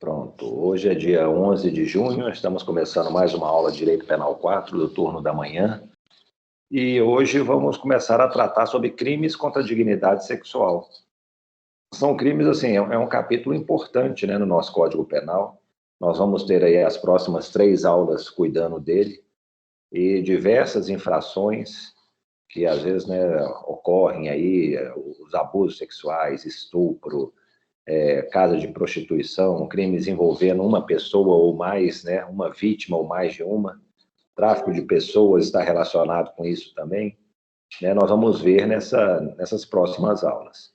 Pronto, hoje é dia 11 de junho, estamos começando mais uma aula de Direito Penal 4 do turno da manhã. E hoje vamos começar a tratar sobre crimes contra a dignidade sexual. São crimes, assim, é um capítulo importante, né, no nosso Código Penal. Nós vamos ter aí as próximas 3 aulas cuidando dele e diversas infrações que às vezes, né, ocorrem aí, os abusos sexuais, estupro, casa de prostituição, crimes envolvendo uma pessoa ou mais, né, uma vítima ou mais de uma, tráfico de pessoas está relacionado com isso também, né, nós vamos ver nessas próximas aulas.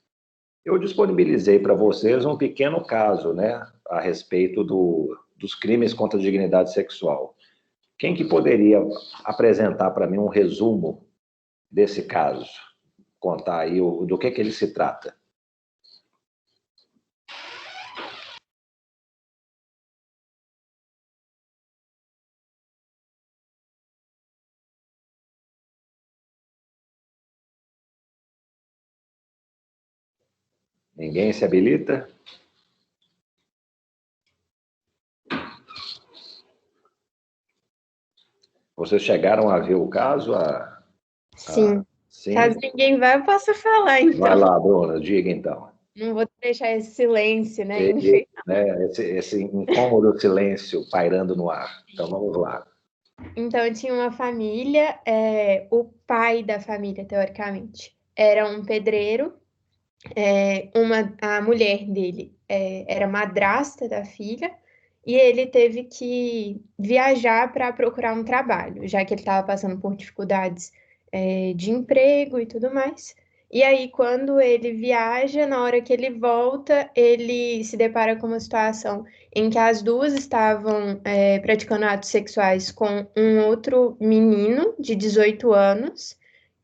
Eu disponibilizei para vocês um pequeno caso, né, a respeito dos crimes contra a dignidade sexual. Quem que poderia apresentar para mim um resumo desse caso? Contar aí do que ele se trata? Ninguém se habilita? Vocês chegaram a ver o caso? Sim. Sim? Caso ninguém vá, eu posso falar, então. Vai lá, Bruna, diga então. Não vou deixar esse silêncio, né? Esse incômodo silêncio pairando no ar. Então vamos lá. Então, tinha uma família, o pai da família, teoricamente, era um pedreiro, a mulher dele era madrasta da filha, e ele teve que viajar para procurar um trabalho, já que ele estava passando por dificuldades, de emprego e tudo mais. E aí, quando ele viaja, na hora que ele volta, ele se depara com uma situação em que as duas estavam, praticando atos sexuais com um outro menino de 18 anos,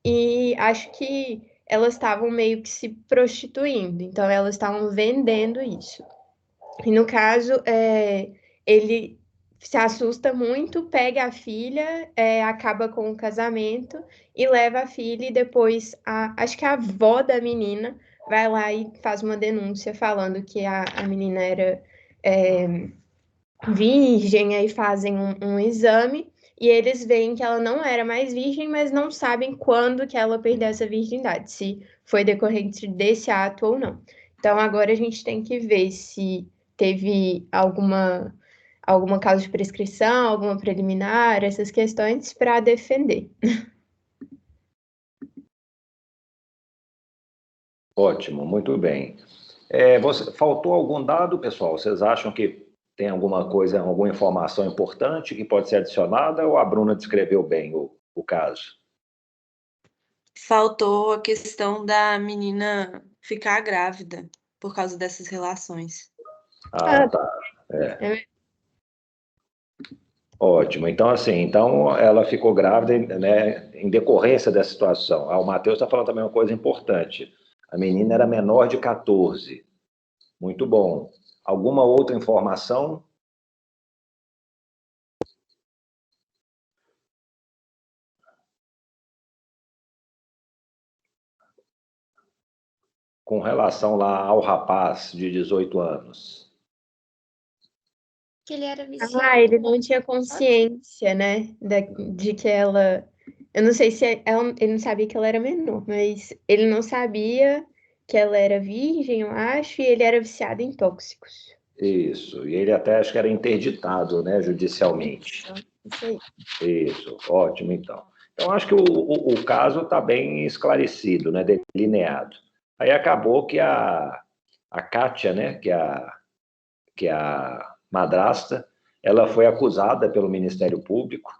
e acho que elas estavam meio que se prostituindo, então elas estavam vendendo isso. E no caso, ele se assusta muito, pega a filha, acaba com o casamento e leva a filha, e depois acho que a avó da menina vai lá e faz uma denúncia falando que a menina era virgem, aí fazem um exame e eles veem que ela não era mais virgem, mas não sabem quando que ela perdeu essa virgindade, se foi decorrente desse ato ou não. Então agora a gente tem que ver se teve alguma causa de prescrição, alguma preliminar, essas questões para defender. Ótimo, muito bem. Faltou algum dado, pessoal? Vocês acham que tem alguma coisa, alguma informação importante que pode ser adicionada ou a Bruna descreveu bem o caso? Faltou a questão da menina ficar grávida por causa dessas relações. Ah, tá. Ótimo. Então, assim, ela ficou grávida, né, em decorrência dessa situação. O Matheus está falando também uma coisa importante. A menina era menor de 14. Muito bom. Alguma outra informação? Com relação lá ao rapaz de 18 anos. Que ele era viciado. Ele não tinha consciência, né, de que ela... Eu não sei se ele não sabia que ela era menor, mas ele não sabia que ela era virgem, eu acho, e ele era viciado em tóxicos. Isso. E ele até acho que era interditado, né, judicialmente. Isso aí. Isso. Ótimo, então. Então, acho que o caso está bem esclarecido, né, delineado. Aí acabou que a Kátia, né, que é a madrasta, ela foi acusada pelo Ministério Público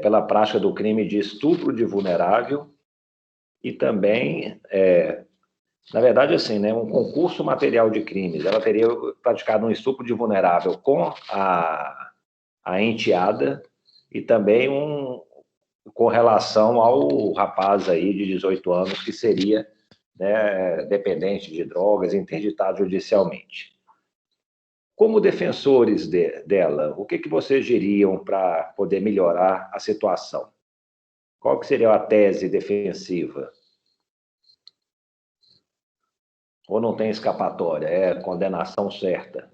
pela prática do crime de estupro de vulnerável e também, na verdade, assim, né, um concurso material de crimes. Ela teria praticado um estupro de vulnerável com a enteada e também com relação ao rapaz aí de 18 anos que seria, né, dependente de drogas, interditado judicialmente. Como defensores dela, o que vocês diriam para poder melhorar a situação? Qual que seria a tese defensiva? Ou não tem escapatória? É condenação certa?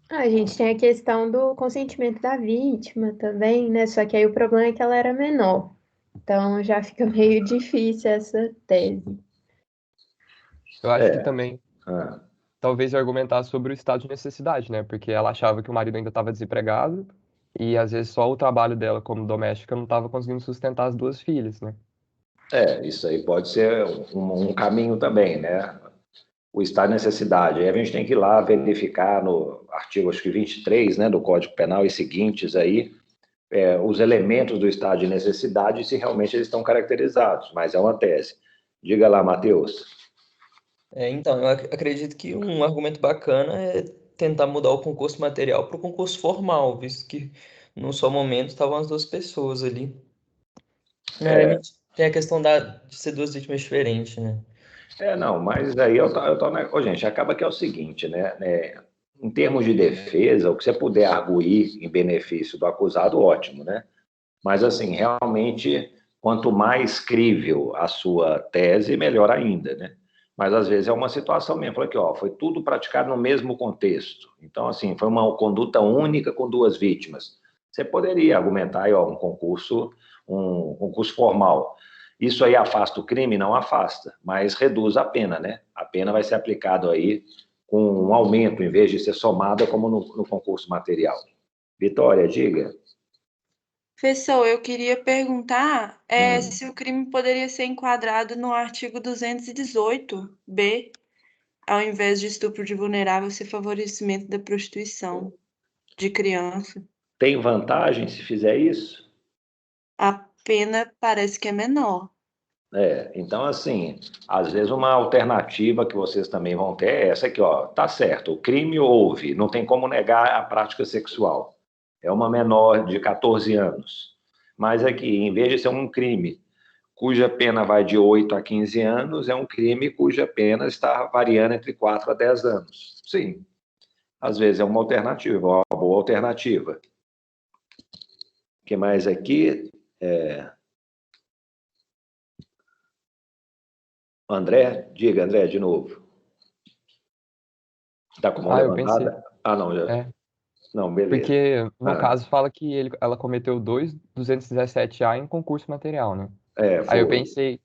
A gente tem a questão do consentimento da vítima também, né? Só que aí o problema é que ela era menor. Então já fica meio difícil essa tese. Eu acho que É, também, ah, talvez argumentar sobre o estado de necessidade, né? Porque ela achava que o marido ainda estava desempregado e às vezes só o trabalho dela como doméstica não estava conseguindo sustentar as duas filhas, né? isso aí pode ser um caminho também, né? O estado de necessidade. Aí a gente tem que ir lá verificar no artigo, acho que 23, né, do Código Penal e seguintes aí, os elementos do estado de necessidade, se realmente eles estão caracterizados, mas é uma tese. Diga lá, Matheus. Então, eu acredito que um argumento bacana é tentar mudar o concurso material para o concurso formal, visto que no só momento estavam as duas pessoas ali. Né, a gente tem a questão de ser duas vítimas diferentes, né? Não, mas aí Ô, gente, acaba que é o seguinte, né? Em termos de defesa, o que você puder arguir em benefício do acusado, ótimo, né? Mas, assim, realmente, quanto mais crível a sua tese, melhor ainda, né? Mas, às vezes, é uma situação mesmo. Falei aqui, ó, foi tudo praticado no mesmo contexto. Então, assim, foi uma conduta única com duas vítimas. Você poderia argumentar aí, ó, um concurso formal. Isso aí afasta o crime? Não afasta, mas reduz a pena, né? A pena vai ser aplicada aí com um aumento, em vez de ser somada como no concurso material. Vitória, diga. Professor, eu queria perguntar Hum. se o crime poderia ser enquadrado no artigo 218-B, ao invés de estupro de vulnerável, ser favorecimento da prostituição de criança. Tem vantagem se fizer isso? A pena parece que é menor. Então, assim, às vezes uma alternativa que vocês também vão ter é essa aqui, ó, tá certo, o crime houve, não tem como negar a prática sexual. É uma menor de 14 anos. Mas aqui, em vez de ser um crime cuja pena vai de 8 a 15 anos, é um crime cuja pena está variando entre 4 a 10 anos. Sim, às vezes é uma alternativa, uma boa alternativa. O que mais aqui? André, diga, André, de novo. Está com a mão Eu pensei. levantada? Não, já. É, Não, beleza. porque no caso fala que ela cometeu 217-A em concurso material, né? Aí eu Foi. pensei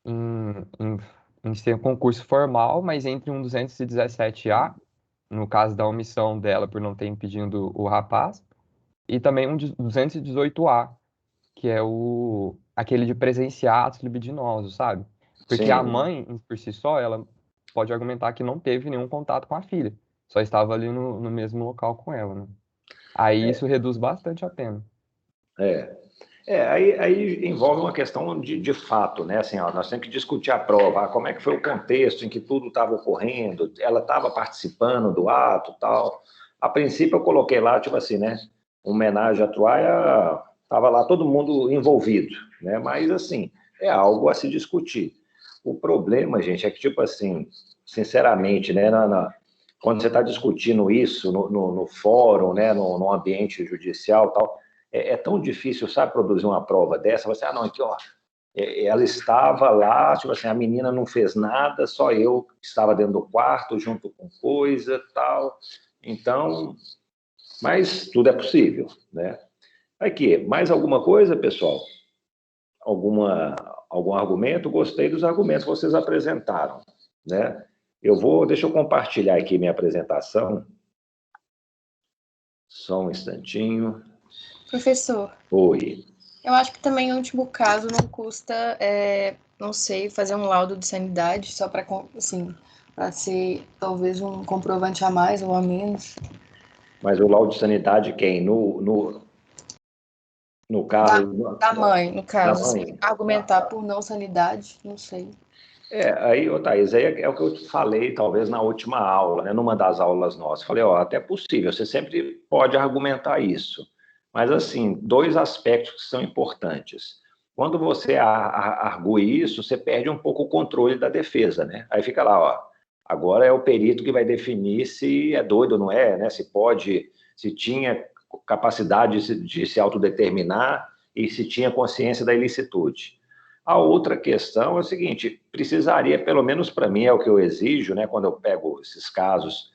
em ser um concurso formal, mas entre um 217-A, no caso da omissão dela por não ter impedido o rapaz, e também um 218-A, que é aquele de presenciar atos libidinosos, sabe? Porque a Sim, mãe, por si só, ela pode argumentar que não teve nenhum contato com a filha, só estava ali no mesmo local com ela, né? Aí isso reduz bastante a pena. aí envolve uma questão de fato, né? Assim, ó, nós temos que discutir a prova, como é que foi o contexto em que tudo estava ocorrendo, ela estava participando do ato, tal. A princípio eu coloquei lá, tipo assim, né? Homenagem à Troia, estava lá todo mundo envolvido, né? Mas assim, é algo a se discutir. O problema, gente, é que tipo assim, sinceramente, né? Quando você está discutindo isso no fórum, né? No ambiente judicial, tal. É tão difícil, sabe, produzir uma prova dessa. Você, não, aqui, ó, ela estava lá, tipo assim, a menina não fez nada, só eu estava dentro do quarto, junto com coisa, tal. Então, mas tudo é possível, né? Aqui, mais alguma coisa, pessoal? Algum argumento? Gostei dos argumentos que vocês apresentaram, né? Deixa eu compartilhar aqui minha apresentação. Só um instantinho. Professor, Oi. eu acho que também, em último caso, não custa, não sei, fazer um laudo de sanidade só para, assim, para ser talvez um comprovante a mais ou a menos. Mas o laudo de sanidade quem? No caso Da mãe, no da caso, mãe? assim, argumentar por não sanidade, não sei. Aí, ô Thaís, aí é o que eu te falei, talvez na última aula, né, numa das aulas nossas. Falei, ó, até possível, você sempre pode argumentar isso. Mas, assim, dois aspectos que são importantes. Quando você argue isso, você perde um pouco o controle da defesa, né? Aí fica lá, ó, agora é o perito que vai definir se é doido ou não é, né? Se tinha capacidade de se autodeterminar e se tinha consciência da ilicitude. A outra questão é o seguinte: precisaria, pelo menos para mim, é o que eu exijo, né, quando eu pego esses casos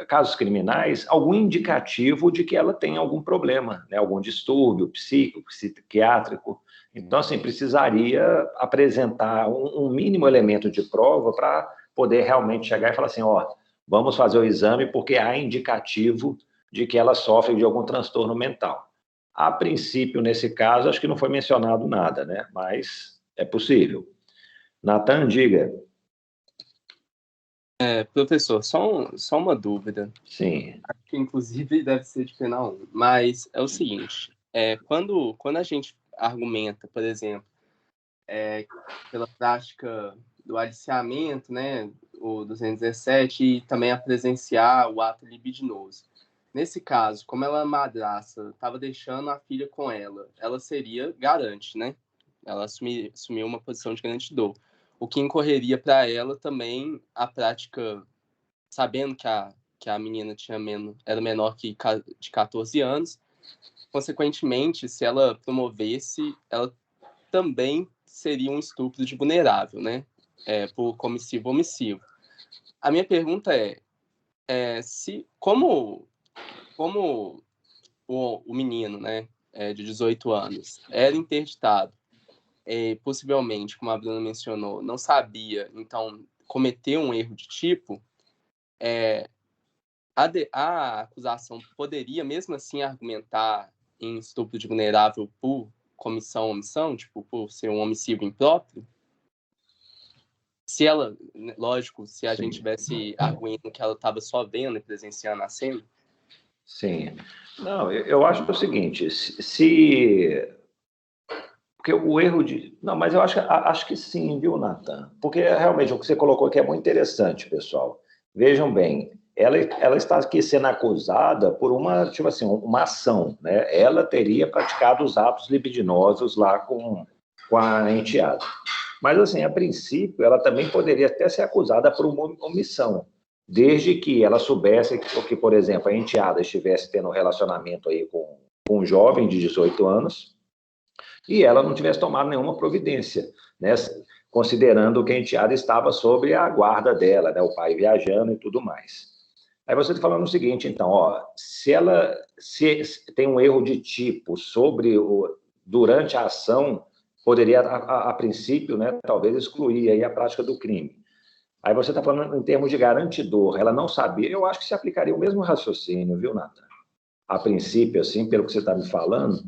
casos criminais, algum indicativo de que ela tem algum problema, né? Algum distúrbio psíquico, psiquiátrico. Então, assim, precisaria apresentar um mínimo elemento de prova para poder realmente chegar e falar assim, ó, vamos fazer o exame porque há indicativo de que ela sofre de algum transtorno mental. A princípio, nesse caso, acho que não foi mencionado nada, né? Mas é possível. Natan, diga. Professor, só uma dúvida. Sim. Acho que, inclusive, deve ser de penal 1. Mas é o seguinte, quando a gente argumenta, por exemplo, pela prática do aliciamento, né, o 217, e também a presenciar o ato libidinoso. Nesse caso, como ela é madrasta, estava deixando a filha com ela seria garante, né? Ela assumiu uma posição de garantidor. O que incorreria para ela também a prática, sabendo que a menina era menor que de 14 anos, consequentemente, se ela promovesse, ela também seria um estupro de vulnerável, né? Por comissivo omissivo. A minha pergunta se como o menino, né, de 18 anos, era interditado, possivelmente, como a Bruna mencionou, não sabia, então cometeu um erro de tipo, a acusação poderia, mesmo assim, argumentar em estupro de vulnerável por comissão ou omissão, tipo, por ser um omissivo impróprio? Se ela, lógico, se a gente tivesse arguindo que ela estava só vendo e presenciando a cena. Sim. Não, eu acho o seguinte, porque o erro de... Não, mas eu acho que sim, viu, Natan? Porque realmente o que você colocou aqui é muito interessante, pessoal. Vejam bem, ela está aqui sendo acusada por uma, tipo assim, uma ação, né? Ela teria praticado os atos libidinosos lá com a enteada. Mas, assim, a princípio, ela também poderia até ser acusada por uma omissão, desde que ela soubesse que, por exemplo, a enteada estivesse tendo um relacionamento aí com um jovem de 18 anos e ela não tivesse tomado nenhuma providência, né? Considerando que a enteada estava sob a guarda dela, né? O pai viajando e tudo mais. Aí você está falando o seguinte, então, ó, se tem um erro de tipo durante a ação, poderia, a princípio, né, talvez excluir aí a prática do crime. Aí você está falando em termos de garantidor, ela não sabia, eu acho que se aplicaria o mesmo raciocínio, viu, Natan? A princípio, assim, pelo que você está me falando,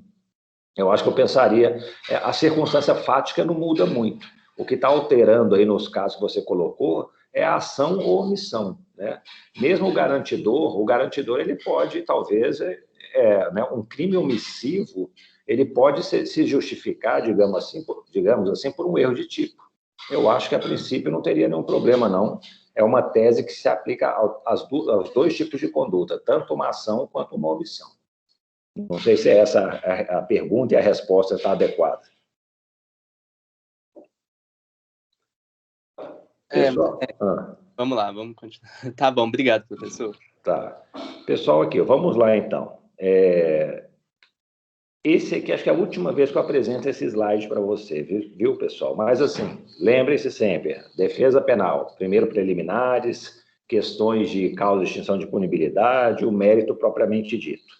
eu acho que eu pensaria, a circunstância fática não muda muito. O que está alterando aí nos casos que você colocou é a ação ou omissão, né? Mesmo o garantidor ele pode, talvez, né, um crime omissivo, ele pode se justificar, digamos assim, por um erro de tipo. Eu acho que, a princípio, não teria nenhum problema, não. É uma tese que se aplica aos dois tipos de conduta, tanto uma ação quanto uma omissão. Não sei se essa a pergunta e a resposta está adequada. Pessoal, Vamos lá, vamos continuar. Tá bom, obrigado, professor. Tá. Pessoal, aqui, vamos lá, então. Esse aqui, acho que é a última vez que eu apresento esse slide para você, viu, pessoal? Mas, assim, lembrem-se sempre, defesa penal, primeiro preliminares, questões de causa de extinção de punibilidade, o mérito propriamente dito.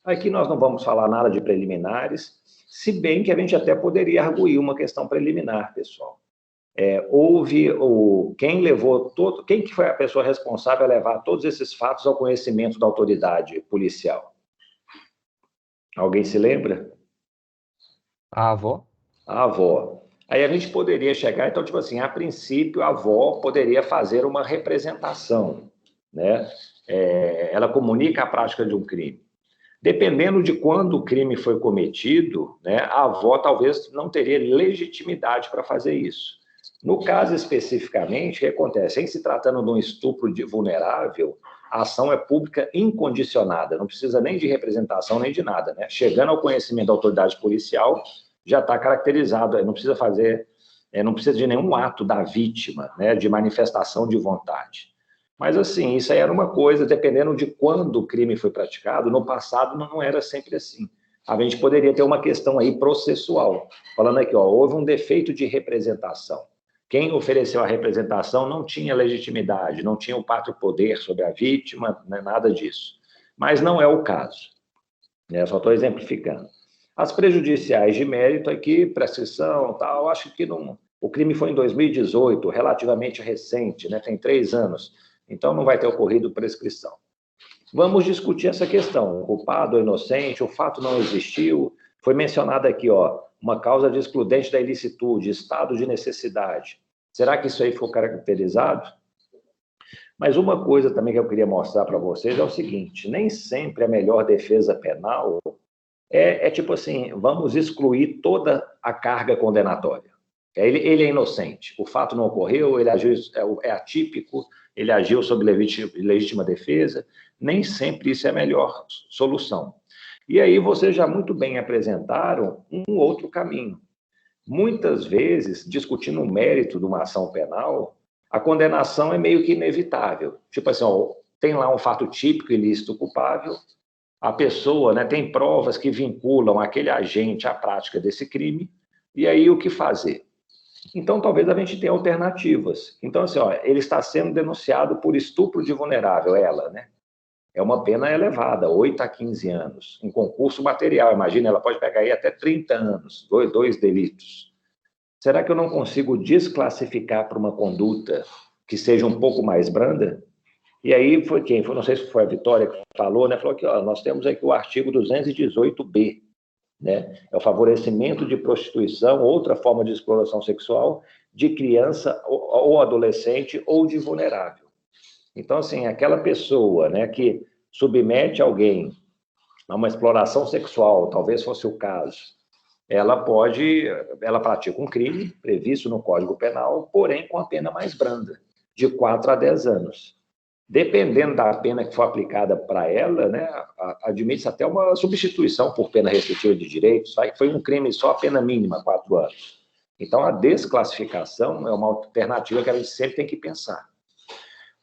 Aqui nós não vamos falar nada de preliminares, se bem que a gente até poderia arguir uma questão preliminar, pessoal. Quem que foi a pessoa responsável a levar todos esses fatos ao conhecimento da autoridade policial? Alguém se lembra? A avó? A avó. Aí a gente poderia chegar, então, tipo assim, a princípio, a avó poderia fazer uma representação, né? Ela comunica a prática de um crime. Dependendo de quando o crime foi cometido, né, a avó talvez não teria legitimidade para fazer isso. No caso especificamente, o que acontece? Em se tratando de um estupro de vulnerável, a ação é pública incondicionada, não precisa nem de representação, nem de nada, né? Chegando ao conhecimento da autoridade policial, já está caracterizado, não precisa não precisa de nenhum ato da vítima, né, de manifestação de vontade. Mas, assim, isso aí era uma coisa, dependendo de quando o crime foi praticado, no passado não era sempre assim. A gente poderia ter uma questão aí processual, falando aqui, ó, houve um defeito de representação. quem ofereceu a representação não tinha legitimidade, não tinha o pátrio poder sobre a vítima, né, nada disso. Mas não é o caso, né? Só estou exemplificando. As prejudiciais de mérito aqui, prescrição, tal, acho que não. O crime foi em 2018, relativamente recente, né? Tem 3 anos, então não vai ter ocorrido prescrição. Vamos discutir essa questão, culpado ou inocente, o fato não existiu, foi mencionado aqui, ó, uma causa de excludente da ilicitude, estado de necessidade. Será que isso aí foi caracterizado? Mas uma coisa também que eu queria mostrar para vocês é o seguinte, nem sempre a melhor defesa penal é tipo assim, vamos excluir toda a carga condenatória. Ele é inocente, o fato não ocorreu, ele agiu, é atípico, ele agiu sob legítima defesa, nem sempre isso é a melhor solução. E aí vocês já muito bem apresentaram um outro caminho. Muitas vezes, discutindo o mérito de uma ação penal, a condenação é meio que inevitável. Tipo assim, ó, tem lá um fato típico, ilícito, culpável, a pessoa, né, tem provas que vinculam aquele agente à prática desse crime, e aí o que fazer? Então, talvez a gente tenha alternativas. Então, assim, ó, ele está sendo denunciado por estupro de vulnerável, ela, né? É uma pena elevada, 8 a 15 anos. Um concurso material, imagina, ela pode pegar aí até 30 anos, dois delitos. Será que eu não consigo desclassificar para uma conduta que seja um pouco mais branda? E aí foi quem? Não sei se foi a Vitória que falou, né? Falou que ó, nós temos aqui o artigo 218b, né? É o favorecimento de prostituição, outra forma de exploração sexual de criança ou adolescente ou de vulnerável. Então, assim, aquela pessoa, né, que submete alguém a uma exploração sexual, talvez fosse o caso, ela pratica um crime previsto no Código Penal, porém com a pena mais branda, de 4 a 10 anos. Dependendo da pena que for aplicada para ela, né, admite-se até uma substituição por pena restritiva de direitos, aí foi um crime só a pena mínima, 4 anos. Então, a desclassificação é uma alternativa que a gente sempre tem que pensar.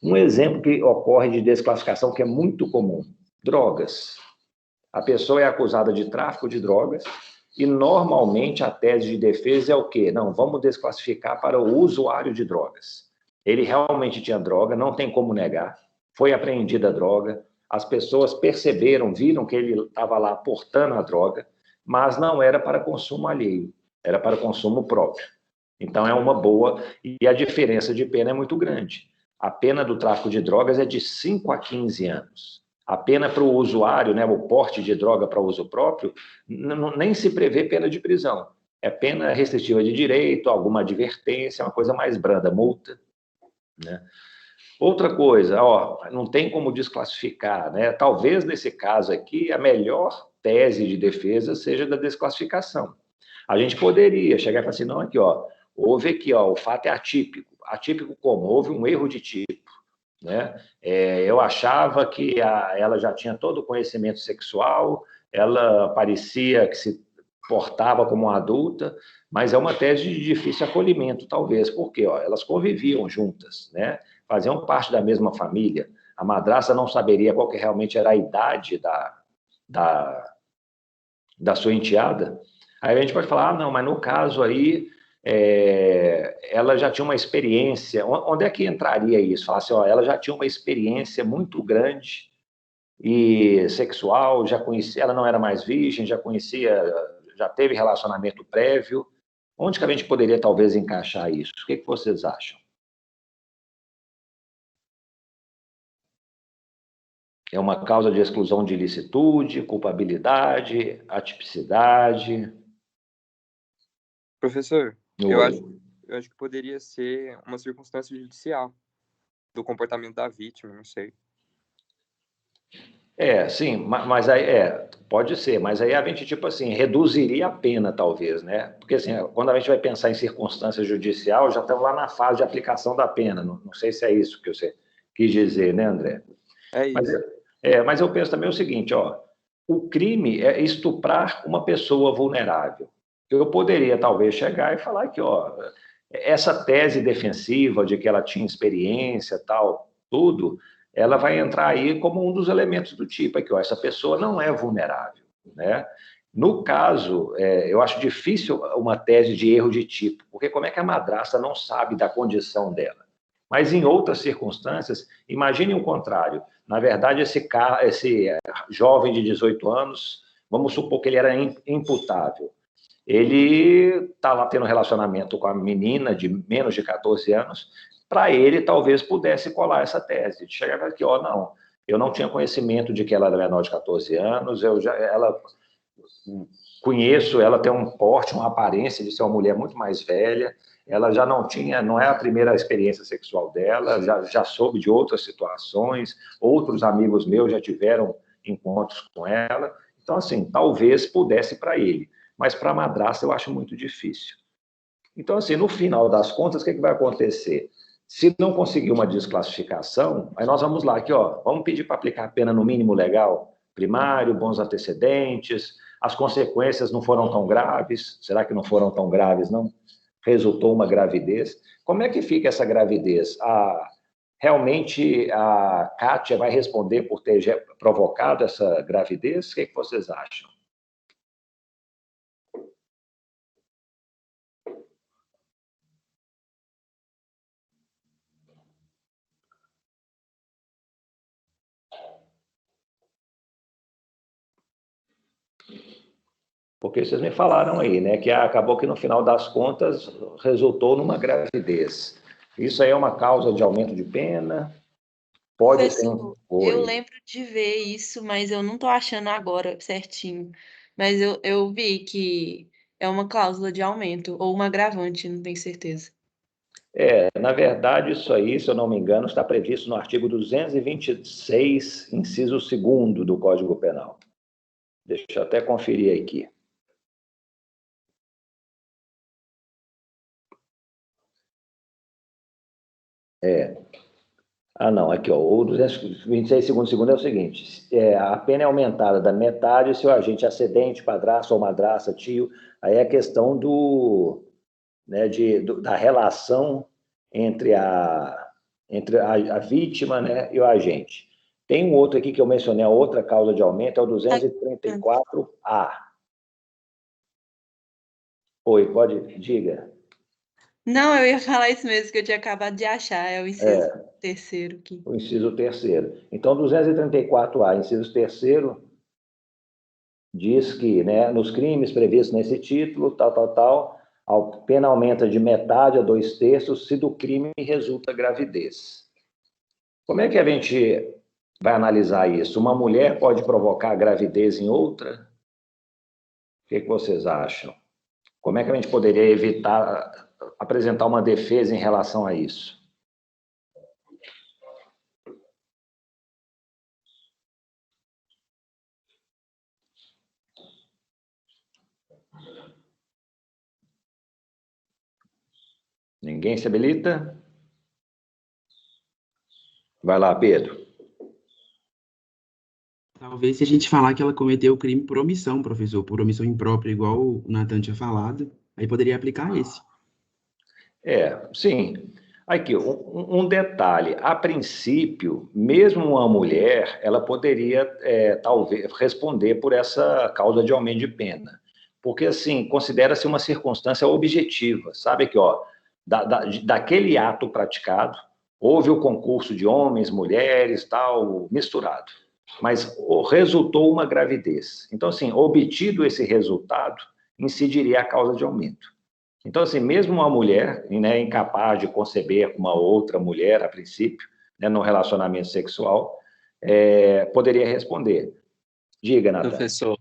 Um exemplo que ocorre de desclassificação que é muito comum, drogas. A pessoa é acusada de tráfico de drogas e, normalmente, a tese de defesa é o quê? Não, vamos desclassificar para o usuário de drogas. Ele realmente tinha droga, não tem como negar, foi apreendida a droga, as pessoas perceberam, viram que ele estava lá portando a droga, mas não era para consumo alheio, era para consumo próprio. Então, é uma boa, e a diferença de pena é muito grande. A pena do tráfico de drogas é de 5 a 15 anos. A pena para o usuário, né, o porte de droga para uso próprio, nem se prevê pena de prisão. É pena restritiva de direito, alguma advertência, uma coisa mais branda, multa, né? Outra coisa, ó, não tem como desclassificar, né? Talvez nesse caso aqui a melhor tese de defesa seja da desclassificação. A gente poderia chegar e falar assim, não, aqui, ó, houve aqui, ó, o fato é atípico. Atípico como? Houve um erro de tipo, né? Eu achava que ela já tinha todo o conhecimento sexual, ela parecia que se portava como uma adulta, mas é uma tese de difícil acolhimento, talvez, porque ó, elas conviviam juntas, né? Faziam parte da mesma família. A madrasta não saberia qual que realmente era a idade da sua enteada. Aí a gente pode falar, não, mas no caso aí, ela já tinha uma experiência. Onde é que entraria isso? Falar assim, ó, ela já tinha uma experiência muito grande e sexual, já conhecia, ela não era mais virgem, já conhecia, já teve relacionamento prévio. Onde que a gente poderia talvez encaixar isso? O que vocês acham? É uma causa de exclusão de ilicitude, culpabilidade, atipicidade? Professor, eu acho que poderia ser uma circunstância judicial do comportamento da vítima, não sei. Sim, mas aí, pode ser, mas aí a gente, tipo assim, reduziria a pena, talvez, né? Porque, assim, quando a gente vai pensar em circunstância judicial, já estamos lá na fase de aplicação da pena, não sei se é isso que você quis dizer, né, André? É isso. Mas eu penso também o seguinte, ó, o crime é estuprar uma pessoa vulnerável. Eu poderia, talvez, chegar e falar que, ó, essa tese defensiva de que ela tinha experiência, tal, tudo, ela vai entrar aí como um dos elementos do tipo aqui, ó, essa pessoa não é vulnerável, né? No caso, eu acho difícil uma tese de erro de tipo, porque como é que a madrasta não sabe da condição dela? Mas em outras circunstâncias, imagine o contrário. Na verdade, esse jovem de 18 anos, vamos supor que ele era imputável. Ele está lá tendo relacionamento com a menina de menos de 14 anos, para ele talvez pudesse colar essa tese, de chegar aqui, ó, não, eu não tinha conhecimento de que ela era menor de 14 anos, ela conheço, ela tem um porte, uma aparência de ser uma mulher muito mais velha, ela já não é a primeira experiência sexual dela, já soube de outras situações, outros amigos meus já tiveram encontros com ela, então, assim, talvez pudesse para ele, mas para a madrasta eu acho muito difícil. Então, assim, no final das contas, o que vai acontecer? Se não conseguir uma desclassificação, aí nós vamos lá, aqui, ó, vamos pedir para aplicar a pena no mínimo legal, primário, bons antecedentes, as consequências não foram tão graves, será que não foram tão graves, não? Resultou uma gravidez. Como é que fica essa gravidez? Realmente a Kátia vai responder por ter provocado essa gravidez? O que vocês acham? Porque vocês me falaram aí, né, que acabou que no final das contas resultou numa gravidez. Isso aí é uma causa de aumento de pena? Pode ser um... Eu lembro de ver isso, mas eu não estou achando agora certinho. Mas eu vi que é uma cláusula de aumento, ou uma agravante, não tenho certeza. Na verdade, isso aí, se eu não me engano, está previsto no artigo 226, inciso 2º do Código Penal. Deixa eu até conferir aqui. Não, aqui, ó, o 226 segundo é o seguinte, a pena é aumentada da metade se o agente ascendente, padrasto ou madrasta, tio, aí é a questão da relação entre a vítima, né, e o agente. Tem um outro aqui que eu mencionei, a outra causa de aumento é o 234A. Oi, diga. Não, eu ia falar isso mesmo, que eu tinha acabado de achar, é o inciso terceiro aqui. O inciso terceiro. Então, 234A, inciso terceiro, diz que, né, nos crimes previstos nesse título, a pena aumenta de metade a 2/3 se do crime resulta gravidez. Como é que a gente vai analisar isso? Uma mulher pode provocar gravidez em outra? O que vocês acham? Como é que a gente poderia evitar apresentar uma defesa em relação a isso? Ninguém se habilita? Vai lá, Pedro. Talvez se a gente falar que ela cometeu o crime por omissão, professor, por omissão imprópria, igual o Nathan tinha falado, aí poderia aplicar esse. Sim. Aqui, um detalhe. A princípio, mesmo uma mulher, ela poderia, talvez, responder por essa causa de aumento de pena. Porque, assim, considera-se uma circunstância objetiva. Sabe que, ó, daquele ato praticado, houve o concurso de homens, mulheres, tal, misturado. Mas resultou uma gravidez. Então, assim, obtido esse resultado, incidiria a causa de aumento. Então, assim, mesmo uma mulher, né, incapaz de conceber uma outra mulher, a princípio, né, no relacionamento sexual, poderia responder. Diga, Nathan. Professor,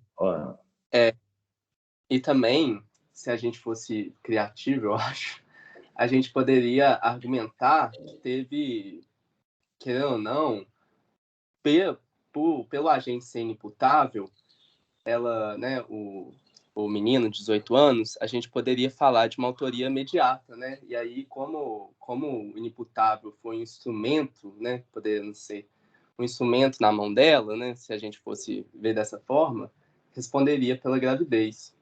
e também, se a gente fosse criativo, eu acho, a gente poderia argumentar que teve, querendo ou não, pelo agente ser inimputável, ela, né, o menino de 18 anos, a gente poderia falar de uma autoria imediata, né? E aí, como o inimputável foi um instrumento, né, podendo ser um instrumento na mão dela, né, se a gente fosse ver dessa forma, responderia pela gravidez.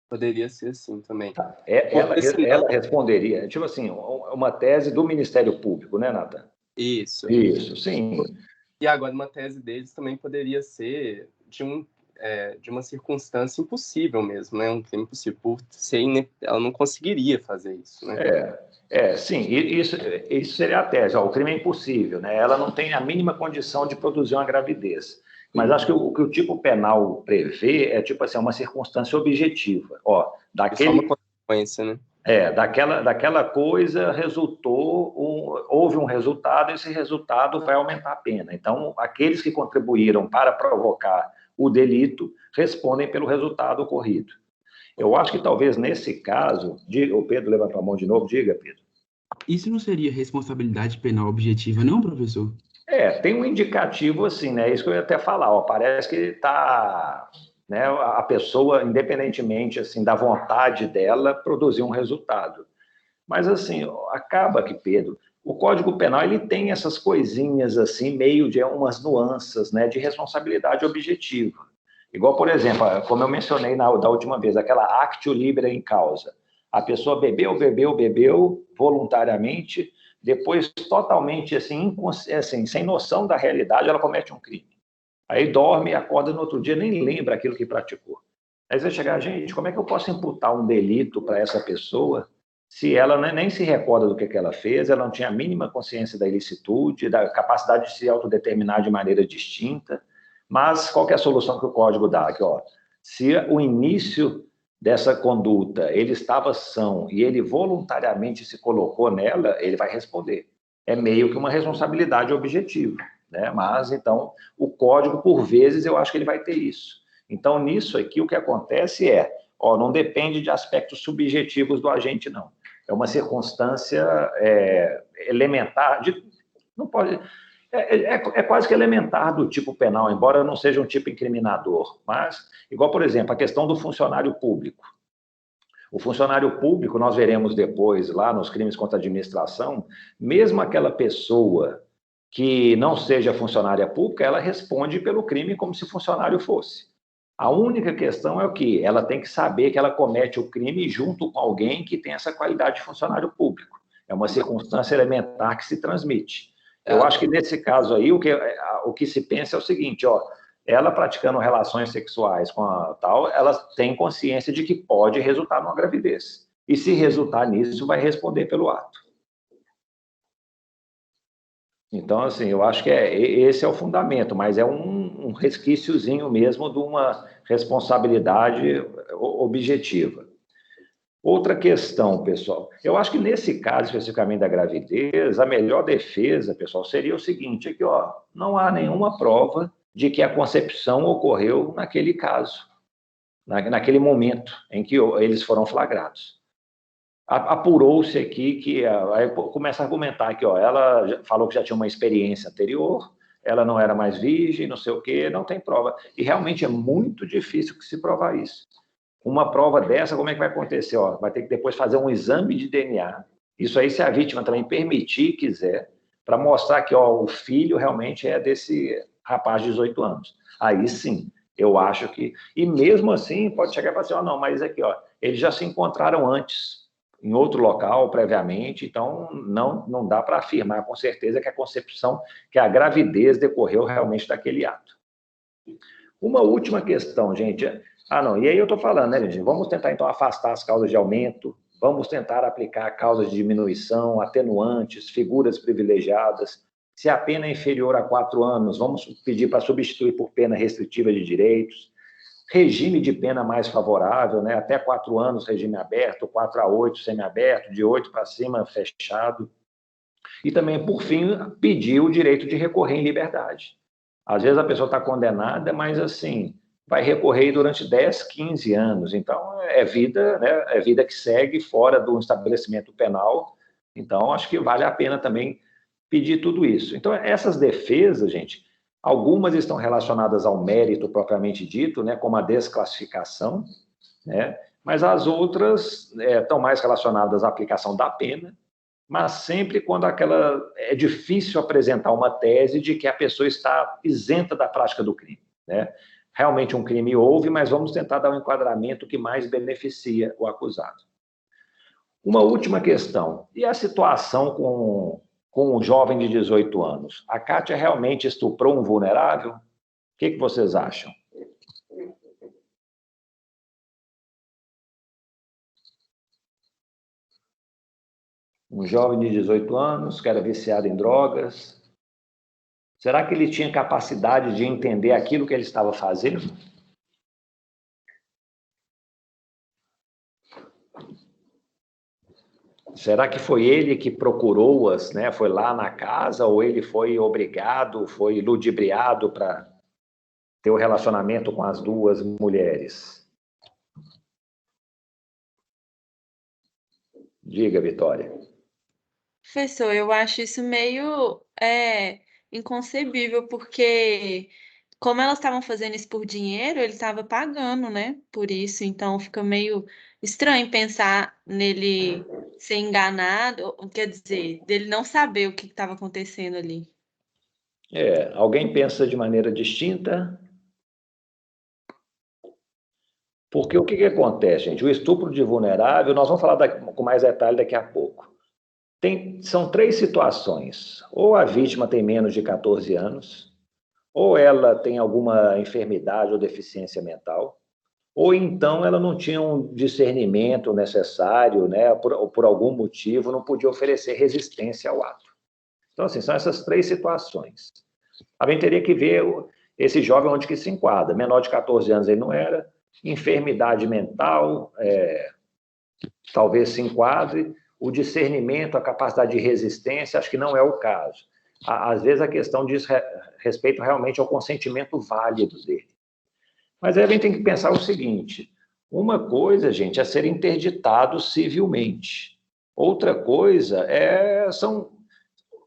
Poderia ser assim também. Ela responderia, tipo assim, uma tese do Ministério Público, né, Nathan? Isso, sim. E agora uma tese deles também poderia ser de de uma circunstância impossível mesmo, né? Um crime impossível. Por ser ela não conseguiria fazer isso, né? Sim, isso seria a tese. Ó, o crime é impossível, né? Ela não tem a mínima condição de produzir uma gravidez. Mas acho que o que o tipo penal prevê é, tipo assim, uma circunstância objetiva. Ó, É só uma consequência, né? Daquela coisa houve um resultado, esse resultado vai aumentar a pena. Então, aqueles que contribuíram para provocar o delito respondem pelo resultado ocorrido. Eu acho que talvez nesse caso, o Pedro levantou a mão de novo, diga, Pedro. Isso não seria responsabilidade penal objetiva, não, professor? Tem um indicativo assim, né? Isso que eu ia até falar, ó, parece que está, né, a pessoa, independentemente assim da vontade dela, produzir um resultado. Mas assim, acaba que, Pedro, o Código Penal ele tem essas coisinhas assim, meio de umas nuances, né, de responsabilidade objetiva. Igual, por exemplo, como eu mencionei da última vez, aquela actio libera in causa. A pessoa bebeu voluntariamente, depois totalmente assim, sem noção da realidade, ela comete um crime. Aí dorme e acorda no outro dia, nem lembra aquilo que praticou. Aí você vai chegar, gente, como é que eu posso imputar um delito para essa pessoa se ela nem se recorda do que ela fez, ela não tinha a mínima consciência da ilicitude, da capacidade de se autodeterminar de maneira distinta? Mas qual que é a solução que o Código dá? Aqui, ó, se o início dessa conduta ele estava são e ele voluntariamente se colocou nela, ele vai responder. É meio que uma responsabilidade objetiva, né? Mas, então, o Código, por vezes, eu acho que ele vai ter isso. Então, nisso aqui, o que acontece não depende de aspectos subjetivos do agente, não. É uma circunstância elementar, não pode... É quase que elementar do tipo penal, embora não seja um tipo incriminador. Mas, igual, por exemplo, a questão do funcionário público. O funcionário público, nós veremos depois, lá nos crimes contra a administração, mesmo aquela pessoa que não seja funcionária pública, ela responde pelo crime como se funcionário fosse. A única questão é o que ela tem que saber que ela comete o crime junto com alguém que tem essa qualidade de funcionário público. É uma circunstância elementar que se transmite. Eu acho que nesse caso aí, o que se pensa é o seguinte, ela praticando relações sexuais com a tal, ela tem consciência de que pode resultar numa gravidez. E se resultar nisso, vai responder pelo ato. Então, assim, eu acho que esse é o fundamento, mas é um resquíciozinho mesmo de uma responsabilidade objetiva. Outra questão, pessoal, eu acho que nesse caso especificamente da gravidez, a melhor defesa, pessoal, seria o seguinte, aqui, não há nenhuma prova de que a concepção ocorreu naquele caso, naquele momento em que eles foram flagrados. Apurou-se aqui que aí começa a argumentar que ela falou que já tinha uma experiência anterior, ela não era mais virgem, não sei o quê, não tem prova. E realmente é muito difícil que se provar isso. Uma prova dessa, como é que vai acontecer? Vai ter que depois fazer um exame de DNA. Isso aí, se a vítima também permitir e quiser, para mostrar que o filho realmente é desse rapaz de 18 anos. Aí sim, eu acho que... E mesmo assim, pode chegar e falar assim, não, mas aqui, eles já se encontraram antes, em outro local, previamente, então não dá para afirmar com certeza que a concepção, que a gravidez decorreu realmente daquele ato. Uma última questão, gente. E aí eu estou falando, né, gente? Vamos tentar, então, afastar as causas de aumento, vamos tentar aplicar causas de diminuição, atenuantes, figuras privilegiadas. Se a pena é inferior a 4 anos, vamos pedir para substituir por pena restritiva de direitos. Regime de pena mais favorável, né? Até 4 anos, regime aberto, 4 a 8, semiaberto, de 8 para cima, fechado. E também, por fim, pedir o direito de recorrer em liberdade. Às vezes a pessoa está condenada, mas, assim, vai recorrer durante 10, 15 anos. Então, é vida, né? É vida que segue fora do estabelecimento penal. Então, acho que vale a pena também pedir tudo isso. Então, essas defesas, gente... Algumas estão relacionadas ao mérito propriamente dito, né, como a desclassificação, né, mas as outras estão mais relacionadas à aplicação da pena, mas sempre quando é difícil apresentar uma tese de que a pessoa está isenta da prática do crime, né? Realmente um crime houve, mas vamos tentar dar um enquadramento que mais beneficia o acusado. Uma última questão, e a situação com um jovem de 18 anos. A Kátia realmente estuprou um vulnerável? O que vocês acham? Um jovem de 18 anos que era viciado em drogas. Será que ele tinha capacidade de entender aquilo que ele estava fazendo? Será que foi ele que procurou-as, né? Foi lá na casa, ou ele foi obrigado, foi ludibriado para ter o relacionamento com as duas mulheres? Diga, Vitória. Professor, eu acho isso meio inconcebível, porque como elas estavam fazendo isso por dinheiro, ele estava pagando, né? Por isso, então fica meio estranho pensar nele ser enganado, quer dizer, dele não saber o que estava acontecendo ali. Alguém pensa de maneira distinta? Porque o que acontece, gente? O estupro de vulnerável, nós vamos falar com mais detalhe daqui a pouco. São 3 situações. Ou a vítima tem menos de 14 anos, ou ela tem alguma enfermidade ou deficiência mental, ou então ela não tinha um discernimento necessário, né? Por algum motivo não podia oferecer resistência ao ato. Então, assim, são essas 3 situações. A gente teria que ver esse jovem onde que se enquadra. Menor de 14 anos ele não era, enfermidade mental, talvez se enquadre, o discernimento, a capacidade de resistência, acho que não é o caso. Às vezes a questão diz respeito realmente ao consentimento válido dele. Mas aí a gente tem que pensar o seguinte, uma coisa, gente, é ser interditado civilmente. Outra coisa são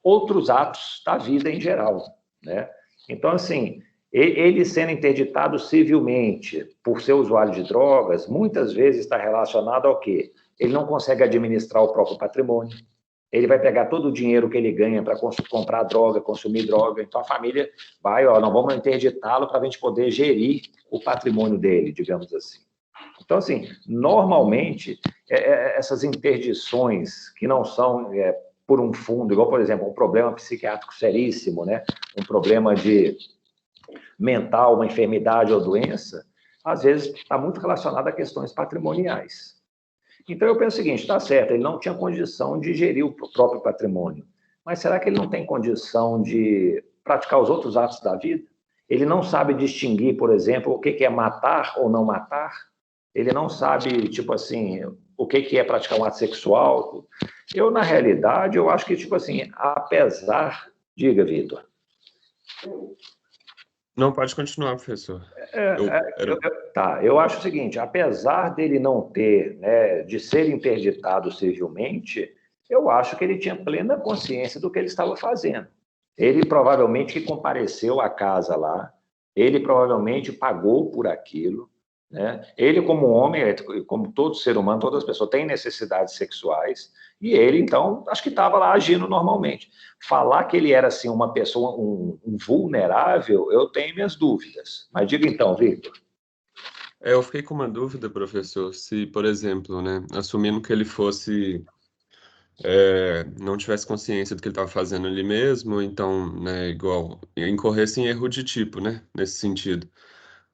outros atos da vida em geral, né? Então, assim, ele sendo interditado civilmente por ser usuário de drogas, muitas vezes está relacionado ao quê? Ele não consegue administrar o próprio patrimônio, ele vai pegar todo o dinheiro que ele ganha para comprar droga, consumir droga, então a família vai, não vamos interditá-lo para a gente poder gerir o patrimônio dele, digamos assim. Então, assim, normalmente, essas interdições que não são por um fundo, igual, por exemplo, um problema psiquiátrico seríssimo, né? Um problema de mental, uma enfermidade ou doença, às vezes está muito relacionado a questões patrimoniais. Então, eu penso o seguinte, está certo, ele não tinha condição de gerir o próprio patrimônio, mas será que ele não tem condição de praticar os outros atos da vida? Ele não sabe distinguir, por exemplo, o que é matar ou não matar? Ele não sabe, tipo assim, o que é praticar um ato sexual? Eu, na realidade, eu acho que, tipo assim, apesar... Diga, Vitor. Não, pode continuar, professor. Eu acho o seguinte, apesar dele não ter, né, de ser interditado civilmente, eu acho que ele tinha plena consciência do que ele estava fazendo. Ele provavelmente que compareceu à casa lá, ele provavelmente pagou por aquilo, né? Ele, como homem, como todo ser humano, todas as pessoas têm necessidades sexuais, e ele, então, acho que estava lá agindo normalmente. Falar que ele era, assim, uma pessoa, um vulnerável, eu tenho minhas dúvidas. Mas diga então, Victor. Eu fiquei com uma dúvida, professor, se, por exemplo, né, assumindo que ele fosse, não tivesse consciência do que ele estava fazendo ali mesmo, então, né, igual, incorresse em erro de tipo, né, nesse sentido.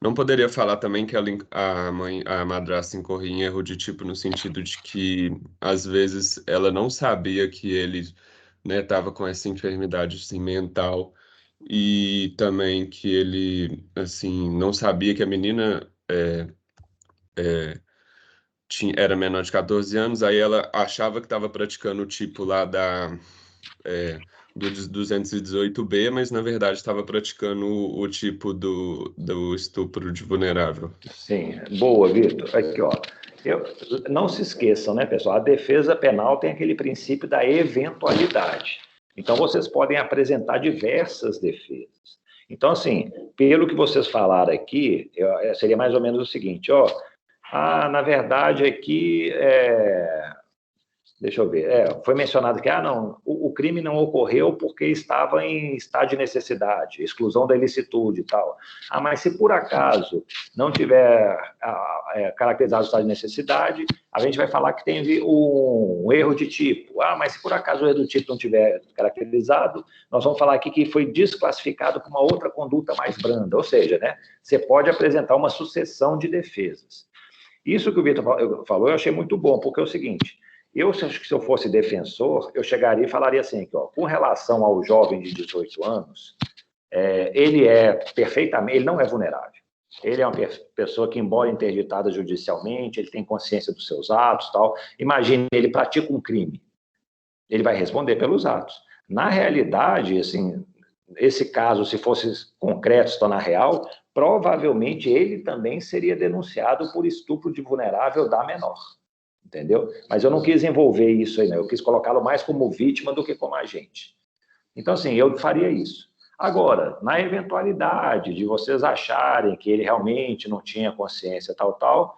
Não poderia falar também que a madrasta incorria em erro de tipo no sentido de que, às vezes, ela não sabia que ele, né, estava com essa enfermidade assim, mental e também que ele, assim, não sabia que a menina era menor de 14 anos, aí ela achava que estava praticando o tipo lá do 218B, mas na verdade estava praticando o tipo do estupro de vulnerável. Sim, boa, Vitor. Aqui, ó. Não se esqueçam, né, pessoal? A defesa penal tem aquele princípio da eventualidade. Então, vocês podem apresentar diversas defesas. Então, assim, pelo que vocês falaram aqui, seria mais ou menos o seguinte, ó. Na verdade, aqui, deixa eu ver, foi mencionado que, não, o crime não ocorreu porque estava em estado de necessidade, exclusão da ilicitude e tal. Mas se por acaso não tiver caracterizado o estado de necessidade, a gente vai falar que teve um erro de tipo. Mas se por acaso o erro do tipo não tiver caracterizado, nós vamos falar aqui que foi desclassificado por uma outra conduta mais branda, ou seja, né, você pode apresentar uma sucessão de defesas. Isso que o Vitor falou eu achei muito bom, porque é o seguinte, Acho que se eu fosse defensor, eu chegaria e falaria assim, que, ó, com relação ao jovem de 18 anos, ele ele não é vulnerável. Ele é uma pessoa que, embora interditada judicialmente, ele tem consciência dos seus atos, tal. Imagine, ele pratica um crime. Ele vai responder pelos atos. Na realidade, assim, esse caso, se fosse concreto, se tornar real, provavelmente ele também seria denunciado por estupro de vulnerável da menor. Entendeu? Mas eu não quis envolver isso aí, né? Eu quis colocá-lo mais como vítima do que como agente. Então, assim, eu faria isso. Agora, na eventualidade de vocês acharem que ele realmente não tinha consciência, tal,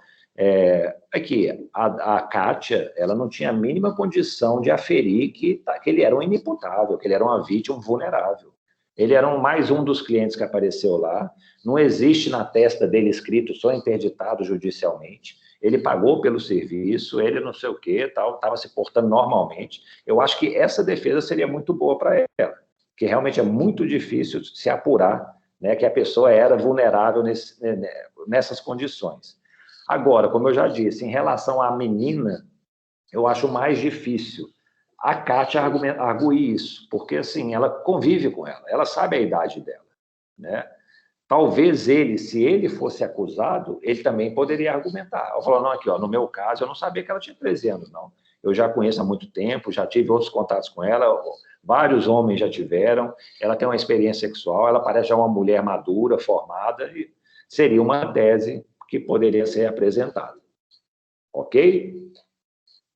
aqui, a Kátia, ela não tinha a mínima condição de aferir que ele era um inimputável, que ele era uma vítima vulnerável. Ele era mais um dos clientes que apareceu lá, não existe na testa dele escrito, só interditado judicialmente, ele pagou pelo serviço, ele não sei o quê, tal, estava se portando normalmente. Eu acho que essa defesa seria muito boa para ela, que realmente é muito difícil se apurar, né, que a pessoa era vulnerável nessas condições. Agora, como eu já disse, em relação à menina, eu acho mais difícil a Kátia arguir isso, porque, assim, ela convive com ela sabe a idade dela, né? Talvez ele, se ele fosse acusado, ele também poderia argumentar. Eu falo, não, aqui, ó, no meu caso, eu não sabia que ela tinha 13 anos, não. Eu já conheço há muito tempo, já tive outros contatos com ela, vários homens já tiveram, ela tem uma experiência sexual, ela parece já uma mulher madura, formada, e seria uma tese que poderia ser apresentada. Ok?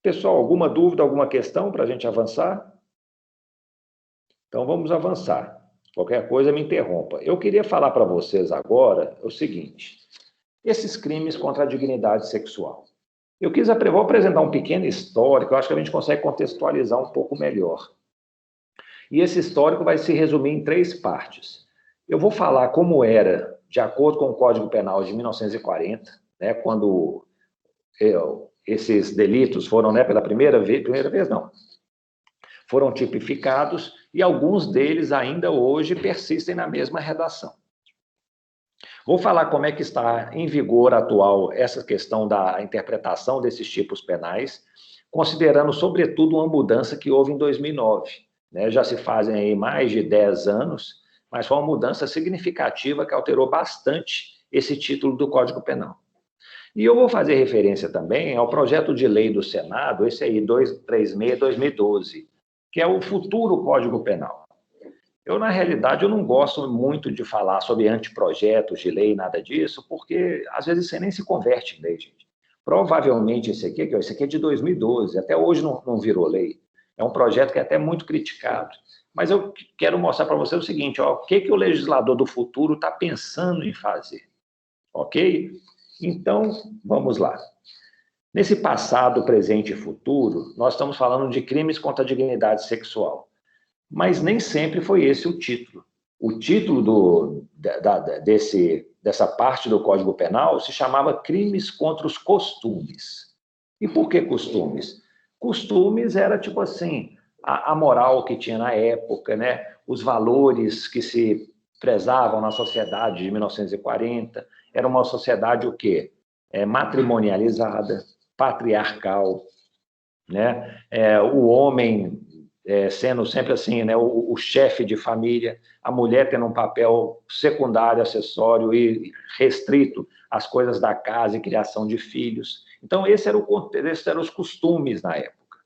Pessoal, alguma dúvida, alguma questão para a gente avançar? Então, vamos avançar. Qualquer coisa, me interrompa. Eu queria falar para vocês agora o seguinte, esses crimes contra a dignidade sexual. Vou apresentar um pequeno histórico, eu acho que a gente consegue contextualizar um pouco melhor. E esse histórico vai se resumir em 3 partes. Eu vou falar como era, de acordo com o Código Penal de 1940, né, quando esses delitos foram, né, pela primeira vez não, foram tipificados e alguns deles ainda hoje persistem na mesma redação. Vou falar como é que está em vigor atual essa questão da interpretação desses tipos penais, considerando, sobretudo, uma mudança que houve em 2009. Né? Já se fazem aí mais de 10 anos, mas foi uma mudança significativa que alterou bastante esse título do Código Penal. E eu vou fazer referência também ao projeto de lei do Senado, esse aí, 236/2012, que é o futuro Código Penal. Na realidade, eu não gosto muito de falar sobre anteprojetos de lei, nada disso, porque, às vezes, você nem se converte em lei, gente. Provavelmente, esse aqui é de 2012, até hoje não virou lei. É um projeto que é até muito criticado. Mas eu quero mostrar para você o seguinte, ó, o que o legislador do futuro está pensando em fazer. Ok? Então, vamos lá. Nesse passado, presente e futuro, nós estamos falando de crimes contra a dignidade sexual. Mas nem sempre foi esse o título. O título dessa parte do Código Penal se chamava Crimes contra os Costumes. E por que costumes? Costumes era, tipo assim, a moral que tinha na época, né? Os valores que se prezavam na sociedade de 1940. Era uma sociedade o quê? Matrimonializada, patriarcal, né? O homem sendo sempre assim, né, o chefe de família, a mulher tendo um papel secundário, acessório e restrito às coisas da casa e criação de filhos. Então, esses eram os costumes na época.